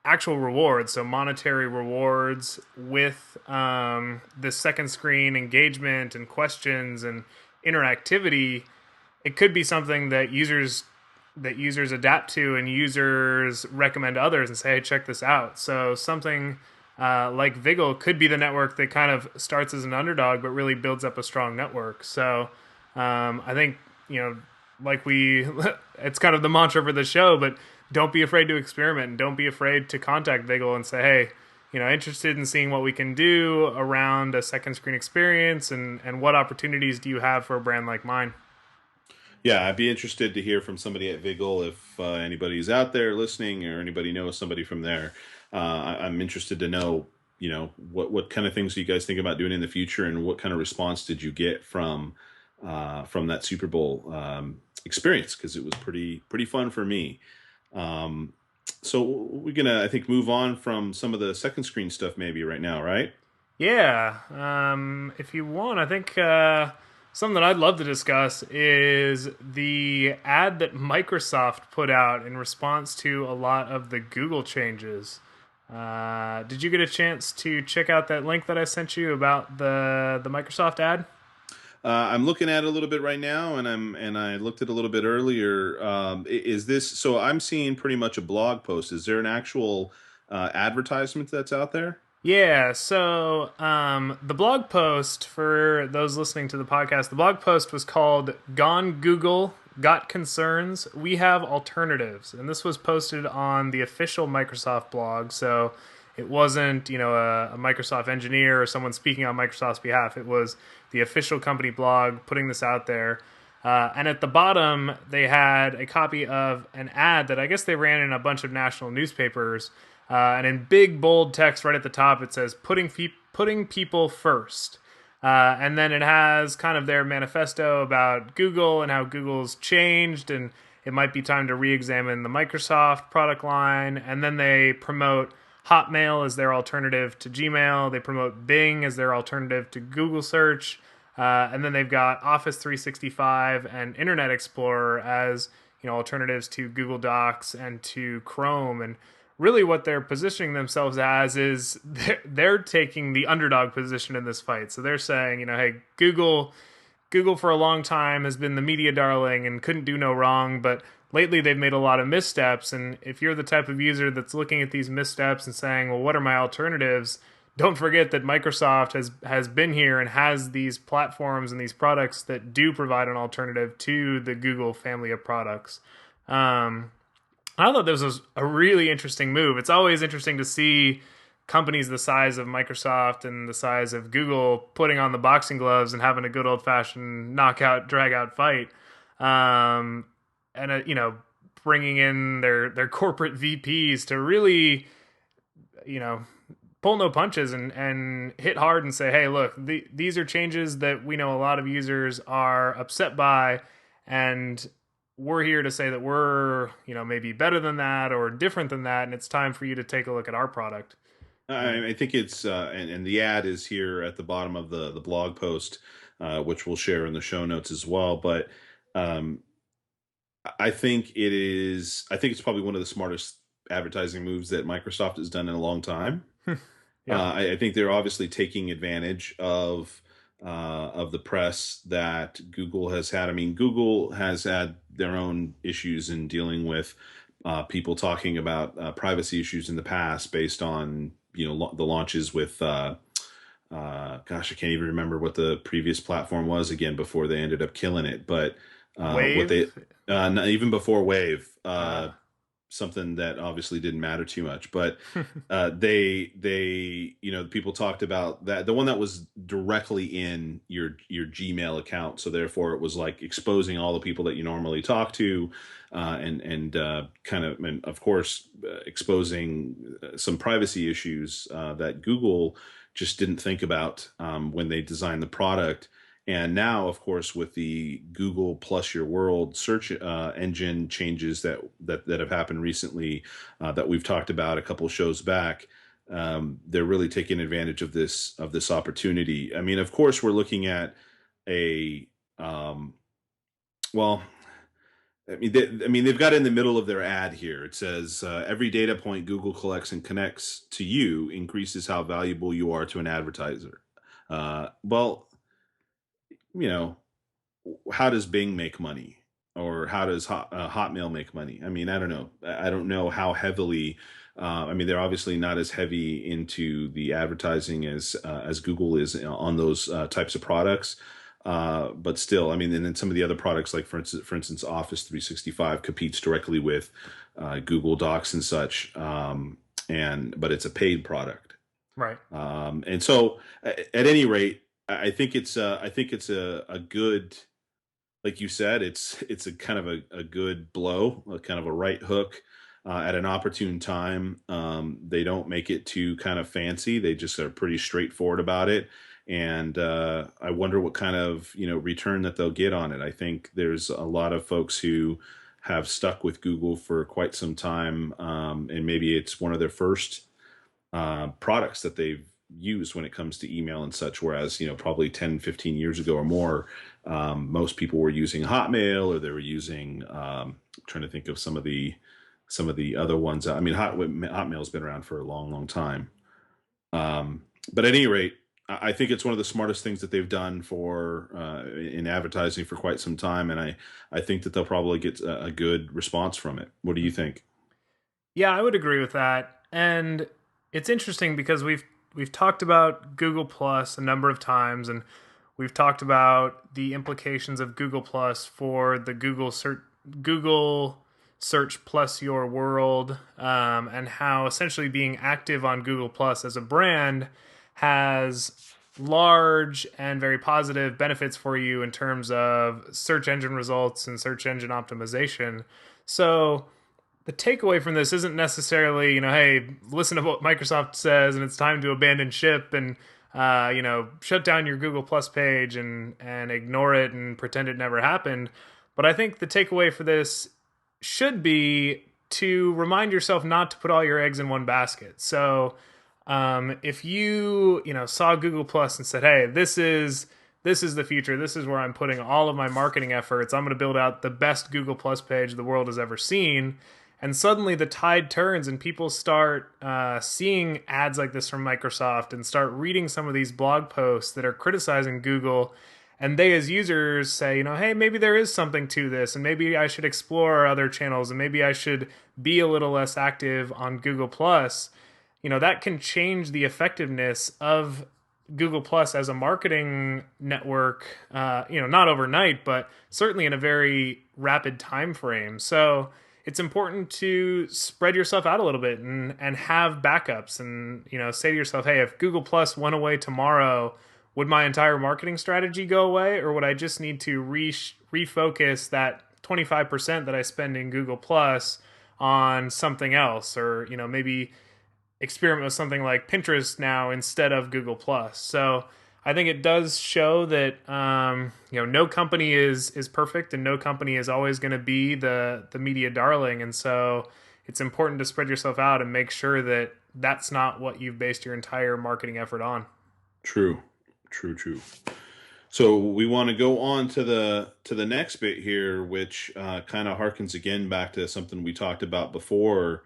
actual rewards, so monetary rewards with the second screen engagement and questions and interactivity, it could be something that users adapt to, and users recommend to others and say, hey, check this out. So something like Viggle could be the network that kind of starts as an underdog but really builds up a strong network. So I think, like it's kind of the mantra for the show, but don't be afraid to experiment, and don't be afraid to contact Viggle and say, hey, interested in seeing what we can do around a second screen experience, and what opportunities do you have for a brand like mine? Yeah, I'd be interested to hear from somebody at Viggle, if anybody's out there listening, or anybody knows somebody from there. I'm interested to know, what kind of things do you guys think about doing in the future, and what kind of response did you get from that Super Bowl experience? Because it was pretty fun for me. So we're gonna, I think, move on from some of the second screen stuff maybe right now, right? Yeah. If you want, I think something that I'd love to discuss is the ad that Microsoft put out in response to a lot of the Google changes. Did you get a chance to check out that link that I sent you about the Microsoft ad? I'm looking at it a little bit right now, and I looked at it a little bit earlier. Is this, so I'm seeing pretty much a blog post? Is there an actual advertisement that's out there? Yeah, so the blog post, for those listening to the podcast, the blog post was called Gone Google, Got Concerns, We Have Alternatives. And this was posted on the official Microsoft blog. So it wasn't, a Microsoft engineer or someone speaking on Microsoft's behalf. It was the official company blog putting this out there. And at the bottom, they had a copy of an ad that I guess they ran in a bunch of national newspapers. And in big, bold text right at the top, it says, putting people first. And then it has kind of their manifesto about Google and how Google's changed, and it might be time to re-examine the Microsoft product line. And then they promote Hotmail as their alternative to Gmail. They promote Bing as their alternative to Google search. And then they've got Office 365 and Internet Explorer as alternatives to Google Docs and to Chrome. And really what they're positioning themselves as is they're taking the underdog position in this fight. So they're saying, hey, Google for a long time has been the media darling and couldn't do no wrong, but lately they've made a lot of missteps. And if you're the type of user that's looking at these missteps and saying, well, what are my alternatives? Don't forget that Microsoft has been here and has these platforms and these products that do provide an alternative to the Google family of products. I thought this was a really interesting move. It's always interesting to see companies the size of Microsoft and the size of Google putting on the boxing gloves and having a good old fashioned knockout, drag out fight. And bringing in their corporate VPs to really, you know, pull no punches and hit hard and say, hey, look, these are changes that we know a lot of users are upset by, and we're here to say that we're maybe better than that or different than that, and it's time for you to take a look at our product. I think it's and the ad is here at the bottom of the blog post, which we'll share in the show notes as well. But um, I think it is. I think it's probably one of the smartest advertising moves that Microsoft has done in a long time. Yeah. I think they're obviously taking advantage of the press that Google has had. I mean, Google has had their own issues in dealing with people talking about privacy issues in the past, based on the launches with. Gosh, I can't even remember what the previous platform was again before they ended up killing it. But what Wave. they not even before Wave, uh something that obviously didn't matter too much, but they people talked about that, the one that was directly in your Gmail account, so therefore it was like exposing all the people that you normally talk to, and kind of, and of course exposing some privacy issues that Google just didn't think about when they designed the product. And now, of course, with the Google plus your world search engine changes that have happened recently, that we've talked about a couple shows back, they're really taking advantage of this opportunity. I mean, of course, we're looking at a well. I mean, they've got in the middle of their ad here. It says every data point Google collects and connects to you increases how valuable you are to an advertiser. Well, you know, how does Bing make money, or how does Hotmail make money? I mean, I don't know. I don't know how heavily. I mean, they're obviously not as heavy into the advertising as Google is on those types of products. But still, I mean, and then some of the other products, like for instance, Office 365 competes directly with Google Docs and such, and but it's a paid product. Right. And so, at any rate, I think it's a good, like you said, it's a kind of a good blow, a kind of a right hook at an opportune time. They don't make it too kind of fancy. They just are pretty straightforward about it. And I wonder what kind of return that they'll get on it. I think there's a lot of folks who have stuck with Google for quite some time, and maybe it's one of their first products that they've used when it comes to email and such, whereas probably 10, 15 years ago or more, most people were using Hotmail, or they were using trying to think of some of the other ones. I mean, Hotmail's been around for a long, long time. But at any rate, I think it's one of the smartest things that they've done for in advertising for quite some time, and I think that they'll probably get a good response from it. What do you think? Yeah, I would agree with that. And it's interesting because we've talked about Google Plus a number of times, and we've talked about the implications of Google Plus for the Google search plus your world, and how essentially being active on Google Plus as a brand has large and very positive benefits for you in terms of search engine results and search engine optimization. So the takeaway from this isn't necessarily, hey, listen to what Microsoft says and it's time to abandon ship and shut down your Google Plus page and ignore it and pretend it never happened. But I think the takeaway for this should be to remind yourself not to put all your eggs in one basket. So if you saw Google Plus and said, "Hey, this is the future. This is where I'm putting all of my marketing efforts. I'm going to build out the best Google Plus page the world has ever seen." And suddenly the tide turns and people start seeing ads like this from Microsoft and start reading some of these blog posts that are criticizing Google. And they, as users, say, hey, maybe there is something to this, and maybe I should explore other channels, and maybe I should be a little less active on Google Plus. That can change the effectiveness of Google Plus as a marketing network, not overnight, but certainly in a very rapid time frame. So it's important to spread yourself out a little bit and have backups and, say to yourself, hey, if Google Plus went away tomorrow, would my entire marketing strategy go away? Or would I just need to refocus that 25% that I spend in Google Plus on something else? Or, maybe experiment with something like Pinterest now instead of Google Plus. So I think it does show that no company is perfect, and no company is always going to be the media darling. And so it's important to spread yourself out and make sure that that's not what you've based your entire marketing effort on. True, true, true. So we want to go on to the next bit here, which kind of harkens again back to something we talked about before.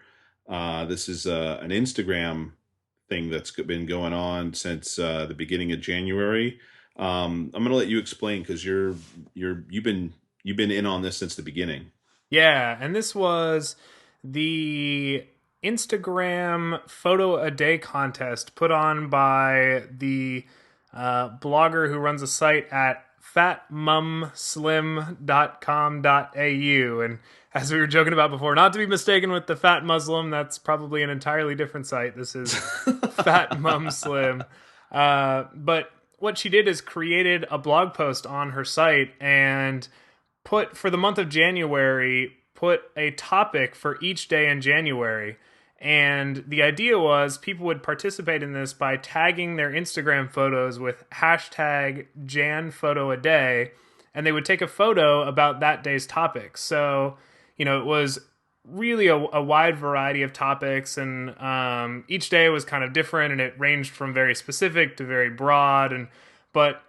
This is an Instagram thing that's been going on since the beginning of January. I'm going to let you explain because you've been in on this since the beginning. Yeah, and this was the Instagram photo a day contest put on by the blogger who runs a site at fatmumslim.com.au. And as we were joking about before, not to be mistaken with the Fat Muslim, that's probably an entirely different site. This is Fat Mum Slim. But what she did is created a blog post on her site and for the month of January, put a topic for each day in January. And the idea was people would participate in this by tagging their Instagram photos with hashtag JanPhotoAday, and they would take a photo about that day's topic. So, it was really a wide variety of topics, and each day was kind of different, and it ranged from very specific to very broad. But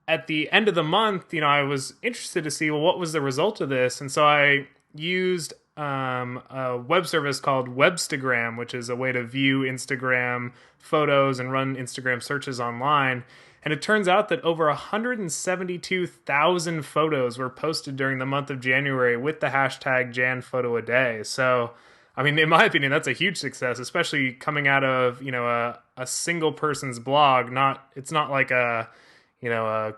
at the end of the month, I was interested to see, well, what was the result of this? And so I used a web service called Webstagram, which is a way to view Instagram photos and run Instagram searches online. And it turns out that over 172,000 photos were posted during the month of January with the hashtag JanPhotoAday. So, I mean, in my opinion, that's a huge success, especially coming out of, a single person's blog. It's not like a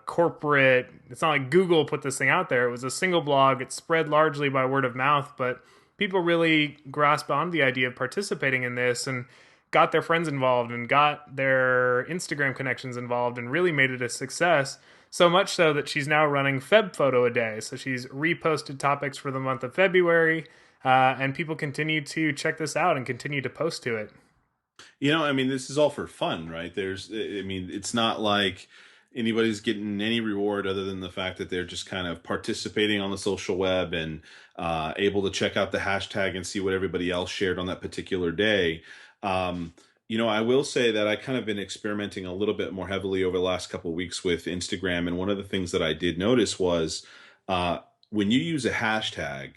corporate, it's not like Google put this thing out there. It was a single blog. It spread largely by word of mouth, but people really grasped on the idea of participating in this and got their friends involved and got their Instagram connections involved and really made it a success. So much so that she's now running Feb Photo a day. So she's reposted topics for the month of February, and people continue to check this out and continue to post to it. I mean, this is all for fun, right? It's not like anybody's getting any reward other than the fact that they're just kind of participating on the social web and able to check out the hashtag and see what everybody else shared on that particular day. I will say that I kind of been experimenting a little bit more heavily over the last couple of weeks with Instagram. And one of the things that I did notice was when you use a hashtag,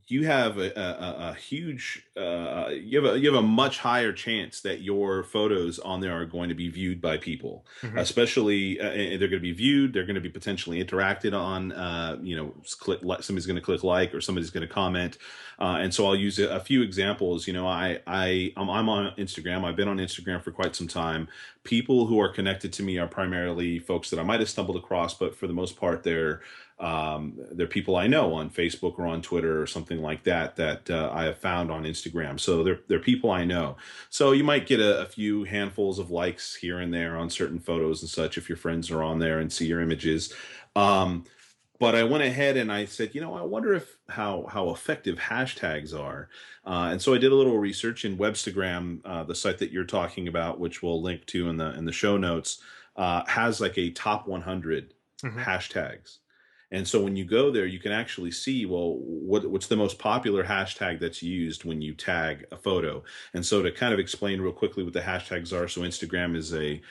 you have a huge you have a much higher chance that your photos on there are going to be viewed by people. Mm-hmm. Especially they're going to be viewed, they're going to be potentially interacted on. Somebody's going to click like, or somebody's going to comment, and so I'll use a few examples. I'm on Instagram. I've been on Instagram for quite some time. People who are connected to me are primarily folks that I might have stumbled across, but for the most part they're people I know on Facebook or on Twitter or something like that I have found on Instagram. So they're people I know. So you might get a few handfuls of likes here and there on certain photos and such if your friends are on there and see your images. but I went ahead and I said, I wonder if how effective hashtags are. And so I did a little research in Webstagram, the site that you're talking about, which we'll link to in the show notes, has like a top 100 Hmm. hashtags. And so when you go there, you can actually see, well, what's the most popular hashtag that's used when you tag a photo. And so to kind of explain real quickly what the hashtags are, so Instagram is a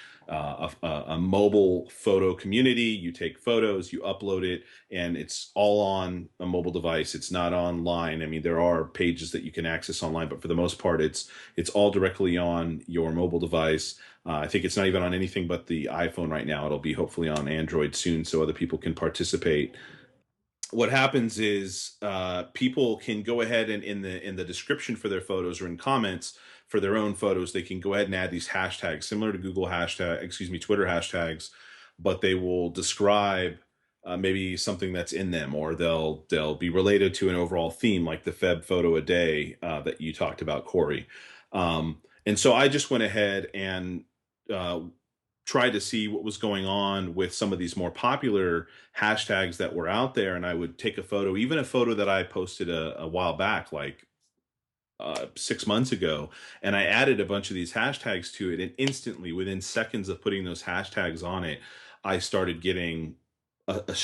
mobile photo community. You take photos, you upload it, and it's all on a mobile device. It's not online. I mean, there are pages that you can access online, but for the most part, it's all directly on your mobile device. I think it's not even on anything but the iPhone right now. It'll be hopefully on Android soon, so other people can participate. What happens is people can go ahead and in the description for their photos or in comments for their own photos, they can go ahead and add these hashtags similar to Twitter hashtags, but they will describe maybe something that's in them, or they'll be related to an overall theme, like the Feb photo a day that you talked about, Corey. And so I just went ahead and uh, tried to see what was going on with some of these more popular hashtags that were out there, and I would take a photo, even a photo that I posted a while back, like 6 months ago, and I added a bunch of these hashtags to it, and instantly, within seconds of putting those hashtags on it, I started getting a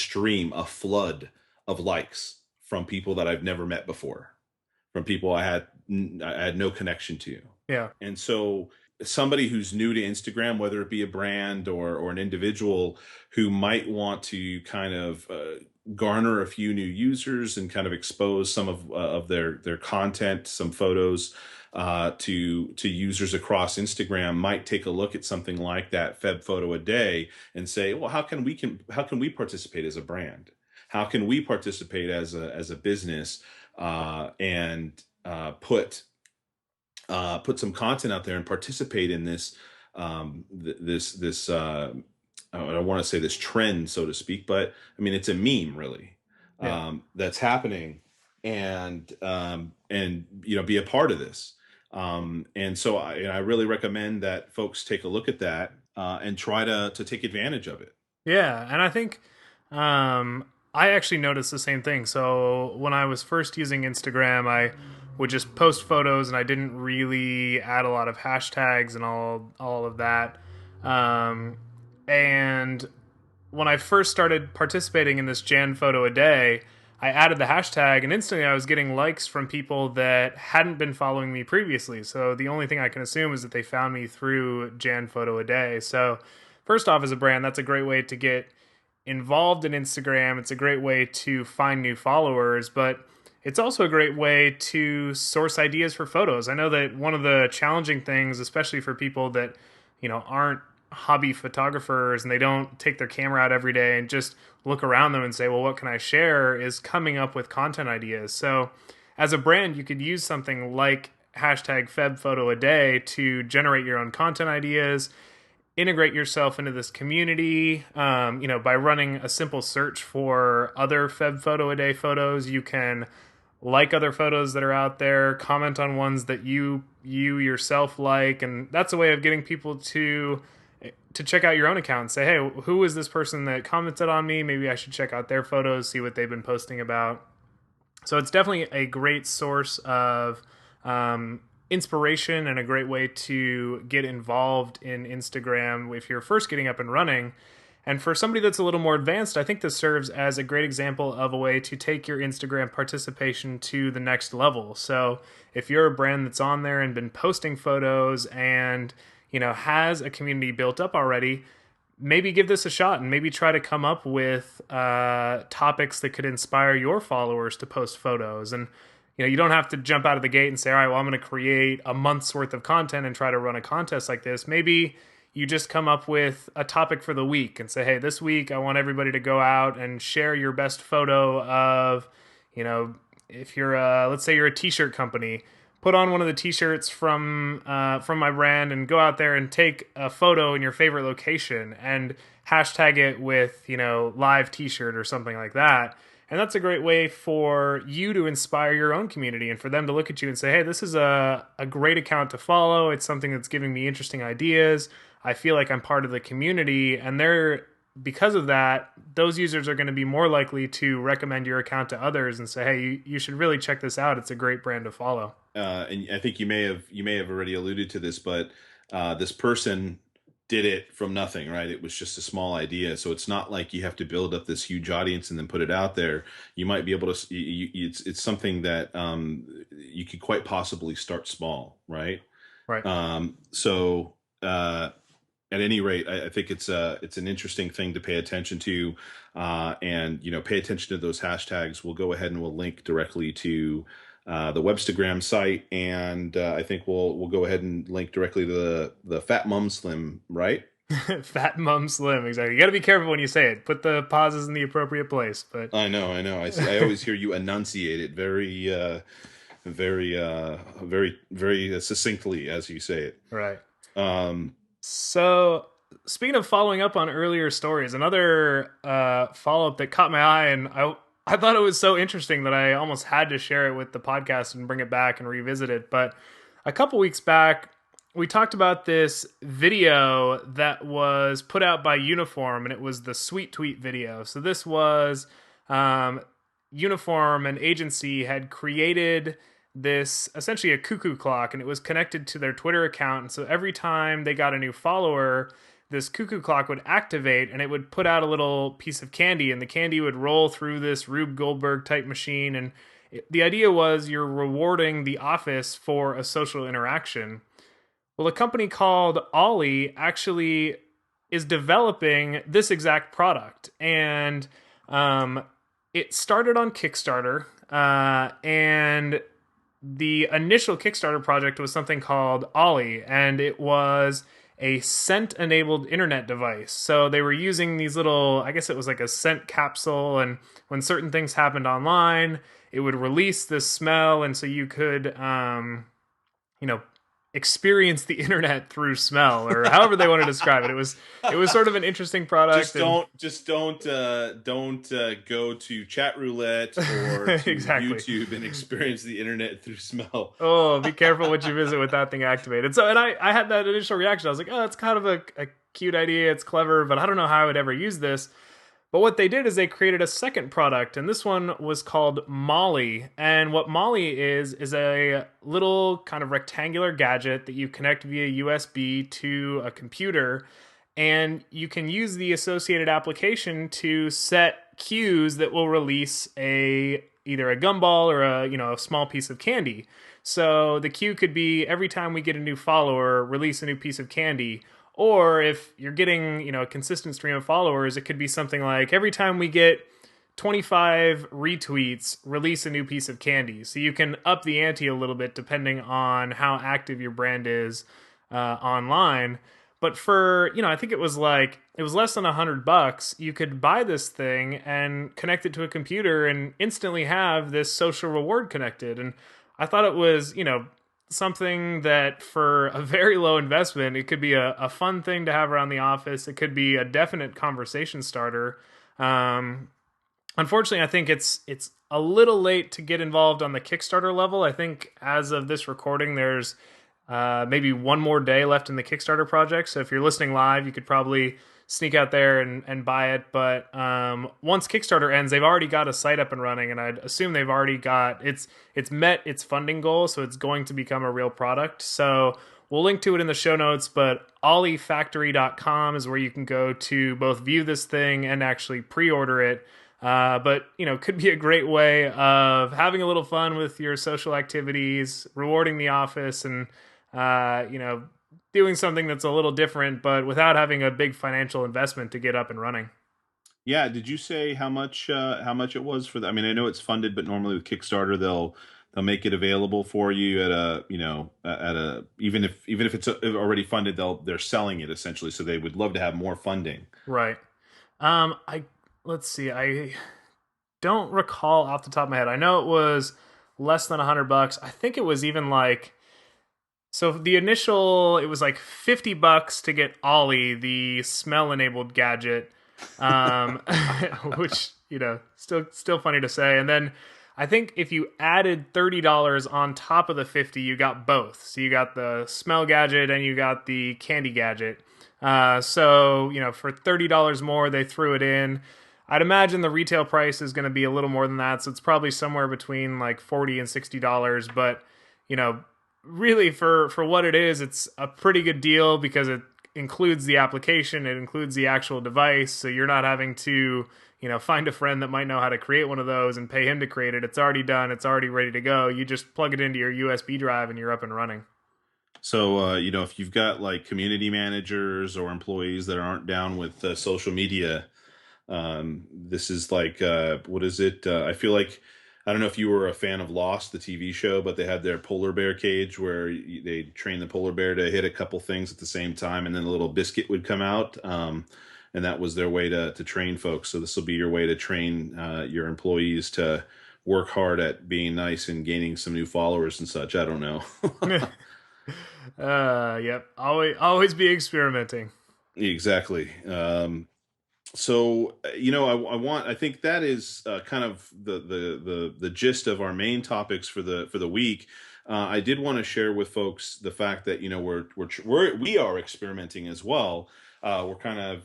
flood of likes from people that I've never met before, from people I had no connection to. Yeah. And so somebody who's new to Instagram, whether it be a brand or an individual who might want to kind of garner a few new users and kind of expose some of their content, some photos to users across Instagram, might take a look at something like that Feb photo a day and say, well, how can we participate as a brand? How can we participate as a business and put some content out there and participate in this this I don't want to say this trend, so to speak, but I mean it's a meme really Yeah. that's happening, and be a part of this. And so I really recommend that folks take a look at that and try to take advantage of it. Yeah, and I think I actually noticed the same thing. So when I was first using Instagram, I would just post photos, and I didn't really add a lot of hashtags and all of that. Um, and when I first started participating in this Jan photo a day, I added the hashtag, and instantly I was getting likes from people that hadn't been following me previously. So the only thing I can assume is that they found me through Jan photo a day. So first off, as a brand, that's a great way to get involved in Instagram. It's a great way to find new followers, but it's also a great way to source ideas for photos. I know that one of the challenging things, especially for people that, aren't hobby photographers and they don't take their camera out every day and just look around them and say, well, what can I share, is coming up with content ideas. So as a brand, you could use something like hashtag Feb photo a day to generate your own content ideas, integrate yourself into this community. By running a simple search for other Feb photo a day photos, you can like other photos that are out there, comment on ones that you yourself like, and that's a way of getting people to check out your own account and say, hey, who is this person that commented on me? Maybe I should check out their photos, see what they've been posting about. So it's definitely a great source of inspiration and a great way to get involved in Instagram if you're first getting up and running. And for somebody that's a little more advanced, I think this serves as a great example of a way to take your Instagram participation to the next level. So if you're a brand that's on there and been posting photos and has a community built up already, maybe give this a shot and maybe try to come up with topics that could inspire your followers to post photos. And you don't have to jump out of the gate and say, all right, well, I'm going to create a month's worth of content and try to run a contest like this. Maybe you just come up with a topic for the week and say, hey, this week I want everybody to go out and share your best photo of, if you're let's say you're a t-shirt company, put on one of the t-shirts from my brand and go out there and take a photo in your favorite location and hashtag it with live t-shirt or something like that. And that's a great way for you to inspire your own community and for them to look at you and say, hey, this is a great account to follow. It's something that's giving me interesting ideas. I feel like I'm part of the community, and they're because of that, those users are going to be more likely to recommend your account to others and say, hey, you should really check this out. It's a great brand to follow. And I think you may have already alluded to this, but this person did it from nothing, right? It was just a small idea, so it's not like you have to build up this huge audience and then put it out there. You might be able to. It's something that you could quite possibly start small, right? Right. So at any rate, I think it's an interesting thing to pay attention to, and pay attention to those hashtags. We'll go ahead and we'll link directly to the Webstagram site, and I think we'll go ahead and link directly to the Fat Mum Slim, right? Fat Mum Slim, exactly. You got to be careful when you say it. Put the pauses in the appropriate place. But I know, I know. I always hear you enunciate it very succinctly as you say it. right. Um, So, speaking of following up on earlier stories, another follow up that caught my eye, and I thought it was so interesting that I almost had to share it with the podcast and bring it back and revisit it. But a couple weeks back, we talked about this video that was put out by Uniform, and it was the Sweet Tweet video. So this was Uniform, an agency, had created this essentially a cuckoo clock, and it was connected to their Twitter account. And so every time they got a new follower, this cuckoo clock would activate and it would put out a little piece of candy, and the candy would roll through this Rube Goldberg type machine. And the idea was you're rewarding the office for a social interaction. Well, a company called Ollie actually is developing this exact product, and it started on Kickstarter, and the initial Kickstarter project was something called Ollie, and it was a scent-enabled internet device. So they were using these little, I guess it was like a scent capsule, and when certain things happened online, it would release this smell, and so you could, you know, experience the internet through smell, or however they want to describe it. It was sort of an interesting product. Just don't go to chat roulette or to exactly. YouTube and experience the internet through smell. Oh, be careful what you visit with that thing activated. So, and I had that initial reaction. I was like, oh, it's kind of a cute idea. It's clever, but I don't know how I would ever use this. But what they did is they created a second product, and this one was called Molly. And what Molly is a little kind of rectangular gadget that you connect via USB to a computer, and you can use the associated application to set cues that will release either a gumball or a small piece of candy. So the cue could be every time we get a new follower, release a new piece of candy. Or if you're getting, a consistent stream of followers, it could be something like every time we get 25 retweets, release a new piece of candy. So you can up the ante a little bit depending on how active your brand is online. But for, I think it was less than $100. You could buy this thing and connect it to a computer and instantly have this social reward connected. And I thought it was, something that for a very low investment, it could be a fun thing to have around the office. It could be a definite conversation starter. Unfortunately, I think it's a little late to get involved on the Kickstarter level. I think as of this recording, there's maybe one more day left in the Kickstarter project. So if you're listening live, you could probably sneak out there and buy it. But once Kickstarter ends, they've already got a site up and running, and I'd assume they've already got it's met its funding goal, so it's going to become a real product. So we'll link to it in the show notes, but olliefactory.com is where you can go to both view this thing and actually pre-order it. But could be a great way of having a little fun with your social activities, rewarding the office, and doing something that's a little different, but without having a big financial investment to get up and running. Yeah, did you say how much it was for that? I mean, I know it's funded, but normally with Kickstarter they'll make it available for you at a even if it's already funded, they're selling it essentially, so they would love to have more funding. Right. Let's see. I don't recall off the top of my head. I know it was less than $100. I think it was even so the initial, it was like $50 to get Ollie, the smell-enabled gadget, which still funny to say. And then I think if you added $30 on top of the 50, you got both. So you got the smell gadget and you got the candy gadget. So for $30 more, they threw it in. I'd imagine the retail price is going to be a little more than that, so it's probably somewhere between like $40 and $60. But you know, really for what it is, it's a pretty good deal because it includes the application, it includes the actual device, so you're not having to find a friend that might know how to create one of those and pay him to create it. It's already done, it's already ready to go. You just plug it into your USB drive and you're up and running. So, if you've got like community managers or employees that aren't down with social media, this is like, what is it? I feel like, I don't know if you were a fan of Lost, the TV show, but they had their polar bear cage where they train the polar bear to hit a couple things at the same time, and then a little biscuit would come out. And that was their way to train folks. So this will be your way to train your employees to work hard at being nice and gaining some new followers and such. I don't know. Yep. Always be experimenting. Exactly. So I think that is kind of the gist of our main topics for the week. I did want to share with folks the fact that we are experimenting as well. We're kind of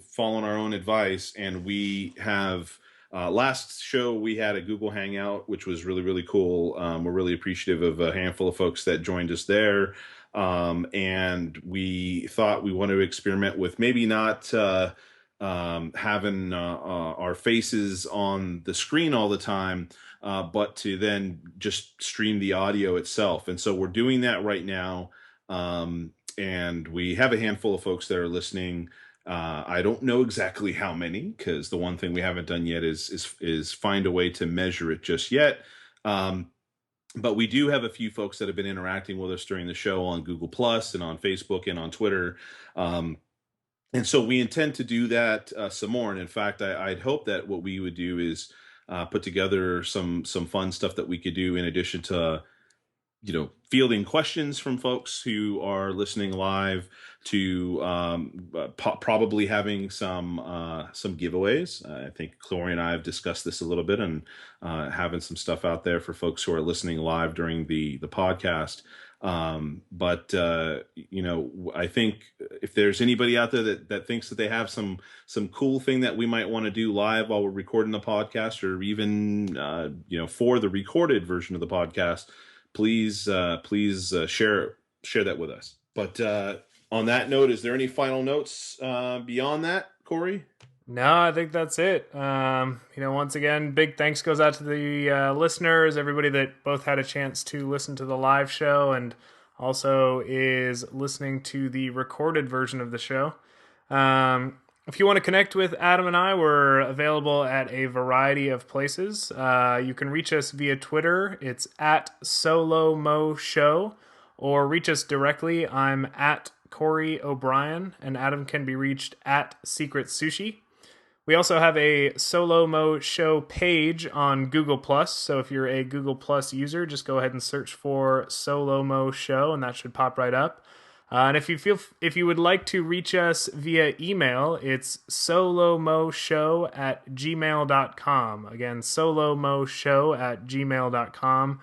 following our own advice, and we have last show we had a Google Hangout, which was really really cool. We're really appreciative of a handful of folks that joined us there. And we thought we wanted to experiment with maybe not having our faces on the screen all the time, but to then just stream the audio itself. And so we're doing that right now. And we have a handful of folks that are listening. I don't know exactly how many, because the one thing we haven't done yet is find a way to measure it just yet. But we do have a few folks that have been interacting with us during the show on Google Plus and on Facebook and on Twitter. And so we intend to do that some more. And in fact, I'd hope that what we would do is put together some fun stuff that we could do in addition to fielding questions from folks who are listening live, to probably having some giveaways. I think Chloe and I have discussed this a little bit, and having some stuff out there for folks who are listening live during the podcast. But I think if there's anybody out there that thinks that they have some cool thing that we might want to do live while we're recording the podcast, or even for the recorded version of the podcast, please share that with us. But on that note, is there any final notes beyond that, Corey? No, I think that's it. Once again, big thanks goes out to the listeners, everybody that both had a chance to listen to the live show and also is listening to the recorded version of the show. If you want to connect with Adam and I, we're available at a variety of places. You can reach us via Twitter. It's at SoloMo Show, or reach us directly. I'm at Corey O'Brien, and Adam can be reached at Secret Sushi. We also have a SoloMo Show page on Google+, so if you're a Google+ user, just go ahead and search for SoloMo Show, and that should pop right up. And if you would like to reach us via email, it's solomoshow@gmail.com. Again, solomoshow@gmail.com.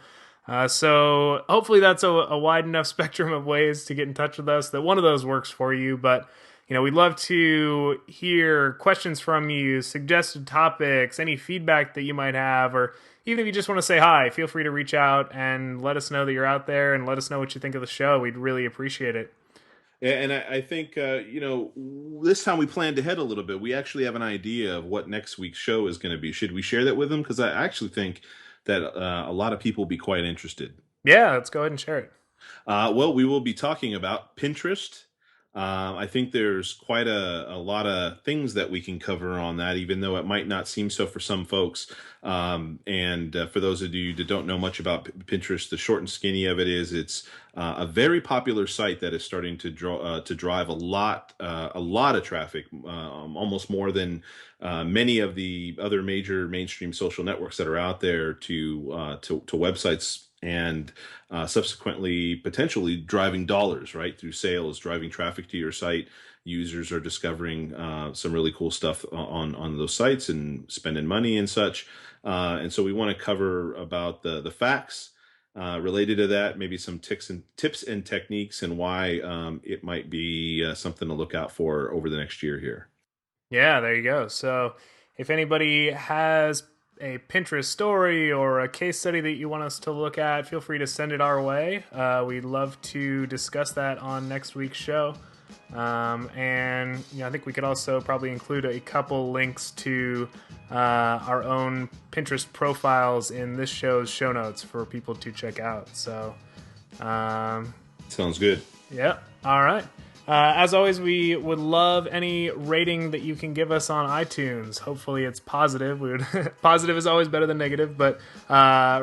So hopefully that's a wide enough spectrum of ways to get in touch with us that one of those works for you. But we'd love to hear questions from you, suggested topics, any feedback that you might have, or even if you just want to say hi, feel free to reach out and let us know that you're out there and let us know what you think of the show. We'd really appreciate it. Yeah, and I think this time we planned ahead a little bit. We actually have an idea of what next week's show is going to be. Should we share that with them? Because I actually think that a lot of people will be quite interested. Yeah, let's go ahead and share it. Well, we will be talking about Pinterest. I think there's quite a lot of things that we can cover on that, even though it might not seem so for some folks. And for those of you that don't know much about Pinterest, the short and skinny of it is it's a very popular site that is starting to drive a lot of traffic, almost more than many of the other major mainstream social networks that are out there to websites and subsequently potentially driving dollars, right, through sales, driving traffic to your site. Users are discovering some really cool stuff on those sites and spending money and such. And so we want to cover about the facts related to that, maybe some tips and techniques, and why it might be something to look out for over the next year here. Yeah, there you go. So if anybody has a Pinterest story or a case study that you want us to look at, feel free to send it our way. We'd love to discuss that on next week's show. And I think we could also probably include a couple links to our own Pinterest profiles in this show's show notes for people to check out. So, Sounds good. yeah. All right. As always, we would love any rating that you can give us on iTunes. Hopefully it's positive. Positive is always better than negative, but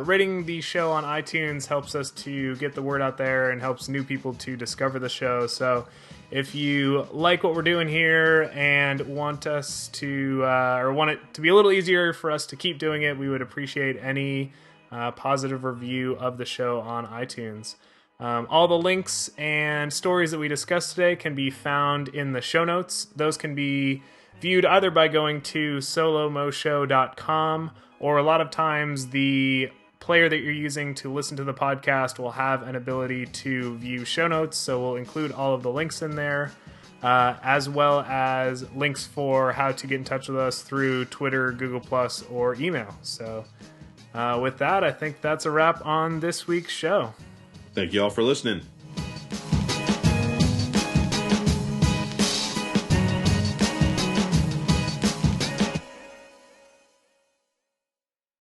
rating the show on iTunes helps us to get the word out there and helps new people to discover the show. So if you like what we're doing here and want us to, or want it to be a little easier for us to keep doing it, we would appreciate any positive review of the show on iTunes. All the links and stories that we discussed today can be found in the show notes. Those can be viewed either by going to solomoshow.com, or a lot of times the player that you're using to listen to the podcast will have an ability to view show notes, so we'll include all of the links in there, as well as links for how to get in touch with us through Twitter, Google+, or email. So with that, I think that's a wrap on this week's show. Thank you all for listening.